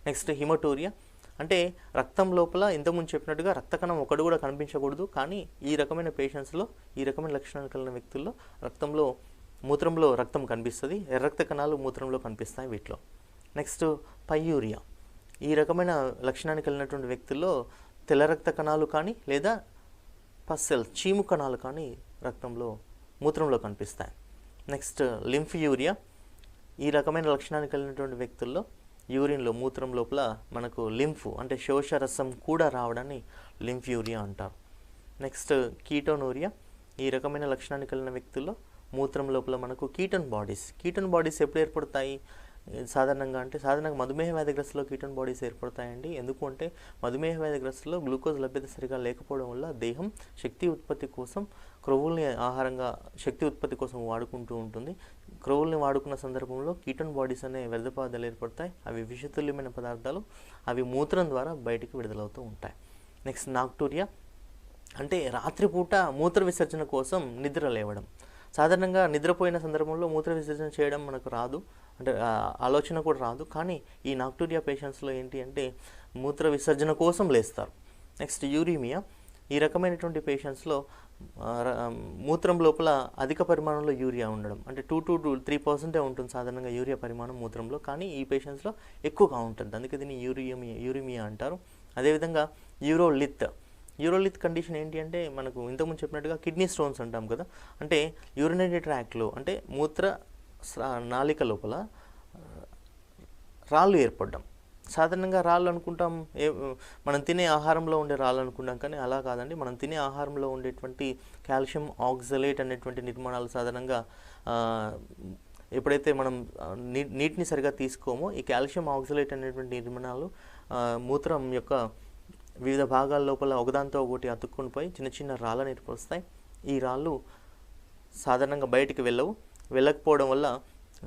నెక్స్ట్ హిమటోరియా. అంటే రక్తం లోపల ఇంతకుముందు చెప్పినట్టుగా రక్త కణం ఒకటి కూడా కనిపించకూడదు, కానీ ఈ రకమైన పేషెంట్స్లో, ఈ రకమైన లక్షణాలు కలిగిన వ్యక్తుల్లో మూత్రంలో రక్తం కనిపిస్తుంది. ఎర్రక్త కణాలు మూత్రంలో కనిపిస్తాయి వీటిలో. నెక్స్ట్ పైయూరియా. ఈ రకమైన లక్షణాన్ని కలిగినటువంటి వ్యక్తుల్లో తెల్ల రక్త కణాలు కానీ లేదా పస్సెల్స్ చీము కణాలు కానీ మూత్రంలో కనిపిస్తాయి. Next lymph urea. ఈ రకమైన లక్షణాన్ని కలిగినటువంటి వ్యక్తుల్లో యూరిన్లో మూత్రం లోపల మనకు లింఫ్ అంటే శోషరసం కూడా రావడాన్ని లింఫ్ యూరియా అంటారు. Next ketonuria. ఈ రకమైన లక్షణాన్ని కలిగిన వ్యక్తుల్లో మూత్రం లోపల మనకు కీటోన్ బాడీస్ ఎప్పుడు ఏర్పడతాయి సాధారణంగా మధుమేహ వ్యాధిగ్రస్తులో కీటోన్ బాడీస్ ఏర్పడతాయండి. ఎందుకు అంటే మధుమేహ వ్యాధిగ్రస్తులో గ్లూకోజ్ లభ్యత సరిగా లేకపోవడం వల్ల దేహం శక్తి ఉత్పత్తి కోసం క్రొవ్వుల్ని ఆహారంగా శక్తి ఉత్పత్తి కోసం వాడుకుంటూ ఉంటుంది. క్రొవ్వుల్ని వాడుకున్న సందర్భంలో కీటోన్ బాడీస్ అనే వ్యర్థ పదార్థాలు ఏర్పడతాయి. అవి విషతుల్యమైన పదార్థాలు. అవి మూత్రం ద్వారా బయటికి విడుదలవుతూ ఉంటాయి. నెక్స్ట్ నాక్టూరియా అంటే రాత్రిపూట మూత్ర విసర్జన కోసం నిద్ర లేవడం. సాధారణంగా నిద్రపోయిన సందర్భంలో మూత్ర విసర్జన చేయడం మనకు రాదు, అంటే ఆలోచన కూడా రాదు. కానీ ఈ నాక్టూరియా పేషెంట్స్లో ఏంటి అంటే మూత్ర విసర్జన కోసం లేస్తారు. నెక్స్ట్ యూరీమియా. ఈ రకమైనటువంటి పేషెంట్స్లో మూత్రం లోపల అధిక పరిమాణంలో యూరియా ఉండడం, అంటే 2 to 3% ఉంటుంది సాధారణంగా యూరియా పరిమాణం మూత్రంలో, కానీ ఈ పేషెంట్స్లో ఎక్కువగా ఉంటుంది. అందుకే దీన్ని యూరిమియా అంటారు. అదేవిధంగా యూరోలిత్ కండిషన్ ఏంటి అంటే మనకు ఇంతకుముందు చెప్పినట్టుగా కిడ్నీ స్టోన్స్ అంటాం కదా, అంటే యూరినరీ ట్రాక్లో అంటే మూత్ర నాళిక లోపల రాళ్ళు ఏర్పడడం. సాధారణంగా రాళ్ళు అనుకుంటాం మనం తినే ఆహారంలో ఉండే రాళ్ళు అనుకుంటాం, కానీ అలా కాదండి. మనం తినే ఆహారంలో ఉండేటువంటి కాల్షియం ఆక్సలేట్ అనేటువంటి నిర్మాణాలు సాధారణంగా ఎప్పుడైతే మనం నీటిని సరిగా తీసుకోమో ఈ కాల్షియం ఆక్సలేట్ అనేటువంటి నిర్మాణాలు మూత్రం యొక్క వివిధ భాగాల లోపల ఒకదాంతో ఒకటి అతుక్కుని పోయి చిన్న చిన్న రాళ్ళని ఏర్పరుస్తాయి. ఈ రాళ్ళు సాధారణంగా బయటికి వెళ్ళకపోవడం వల్ల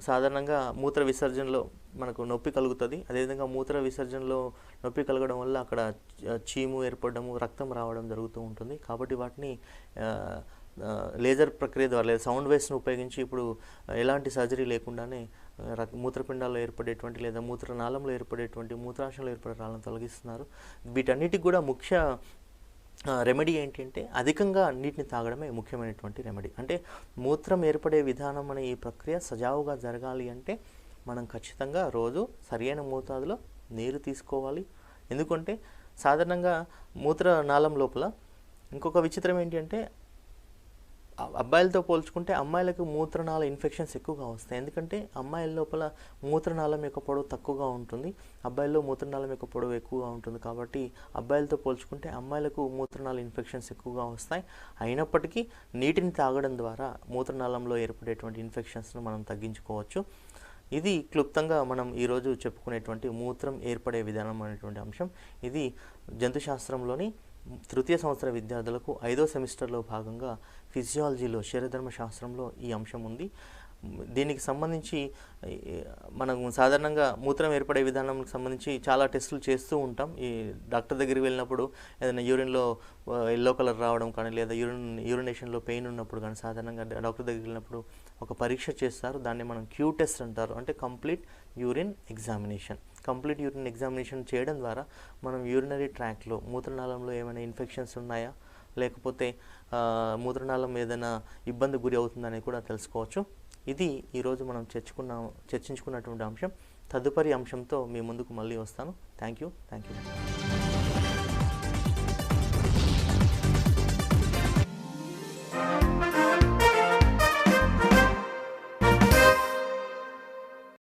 సాధారణంగా మూత్ర విసర్జనలో మనకు నొప్పి కలుగుతుంది. అదేవిధంగా మూత్ర విసర్జనలో నొప్పి కలగడం వల్ల అక్కడ చీము ఏర్పడము, రక్తం రావడం జరుగుతూ ఉంటుంది. కాబట్టి వాటిని లేజర్ ప్రక్రియ ద్వారా లేదా సౌండ్ వేవ్స్ను ఉపయోగించి ఇప్పుడు ఎలాంటి సర్జరీ లేకుండానే మూత్రపిండాల్లో ఏర్పడేటువంటి లేదా మూత్రనాళంలో ఏర్పడేటువంటి మూత్రాశయంలో ఏర్పడే రాళ్ళను తొలగిస్తున్నారు. వీటన్నిటికి కూడా ముఖ్య రెమెడీ ఏంటి అంటే అధికంగా నీటిని తాగడమే ముఖ్యమైనటువంటి రెమెడీ. అంటే మూత్రం ఏర్పడే విధానం అనే ఈ ప్రక్రియ సజావుగా జరగాలి అంటే మనం ఖచ్చితంగా రోజు సరైన మోతాదులో నీరు తీసుకోవాలి. ఎందుకంటే సాధారణంగా మూత్రనాళం లోపల ఇంకొక విచిత్రం ఏంటి అంటే అబ్బాయిలతో పోల్చుకుంటే అమ్మాయిలకు మూత్రనాళ ఇన్ఫెక్షన్స్ ఎక్కువగా వస్తాయి. ఎందుకంటే అమ్మాయిల లోపల మూత్రనాళం యొక్క పొడవు తక్కువగా ఉంటుంది, అబ్బాయిల్లో మూత్రనాళం యొక్క పొడవు ఎక్కువగా ఉంటుంది. కాబట్టి అబ్బాయిలతో పోల్చుకుంటే అమ్మాయిలకు మూత్రనాళ ఇన్ఫెక్షన్స్ ఎక్కువగా వస్తాయి. అయినప్పటికీ నీటిని తాగడం ద్వారా మూత్రనాళంలో ఏర్పడేటువంటి ఇన్ఫెక్షన్స్ను మనం తగ్గించుకోవచ్చు. ఇది క్లుప్తంగా మనం ఈరోజు చెప్పుకునేటువంటి మూత్రం ఏర్పడే విధానం అనేటువంటి అంశం. ఇది జంతుశాస్త్రంలోని తృతీయ సంవత్సర విద్యార్థులకు 5వ సెమిస్టర్లో భాగంగా ఫిజియాలజీలో శరీరధర్మ శాస్త్రంలో ఈ అంశం ఉంది. దీనికి సంబంధించి మనం సాధారణంగా మూత్రం ఏర్పడే విధానానికి సంబంధించి చాలా టెస్టులు చేస్తూ ఉంటాం. ఈ డాక్టర్ దగ్గరికి వెళ్ళినప్పుడు ఏదైనా యూరిన్లో ఎల్లో కలర్ రావడం కానీ లేదా యూరినేషన్లో పెయిన్ ఉన్నప్పుడు కానీ సాధారణంగా డాక్టర్ దగ్గరికి వెళ్ళినప్పుడు ఒక పరీక్ష చేస్తారు. దాన్ని మనం క్యూ టెస్ట్ అంటారు, అంటే complete urine examination. Complete urine examination చేయడం ద్వారా మనం యూరినరీ ట్రాక్లో మూత్రనాళంలో ఏమైనా ఇన్ఫెక్షన్స్ ఉన్నాయా లేకపోతే మూత్రనాళం ఏదైనా ఇబ్బంది గురి అవుతుందని కూడా తెలుసుకోవచ్చు. ఇది ఈరోజు మనం చర్చించుకున్నటువంటి అంశం. తదుపరి అంశంతో మీ ముందుకు మళ్ళీ వస్తాను. Thank you.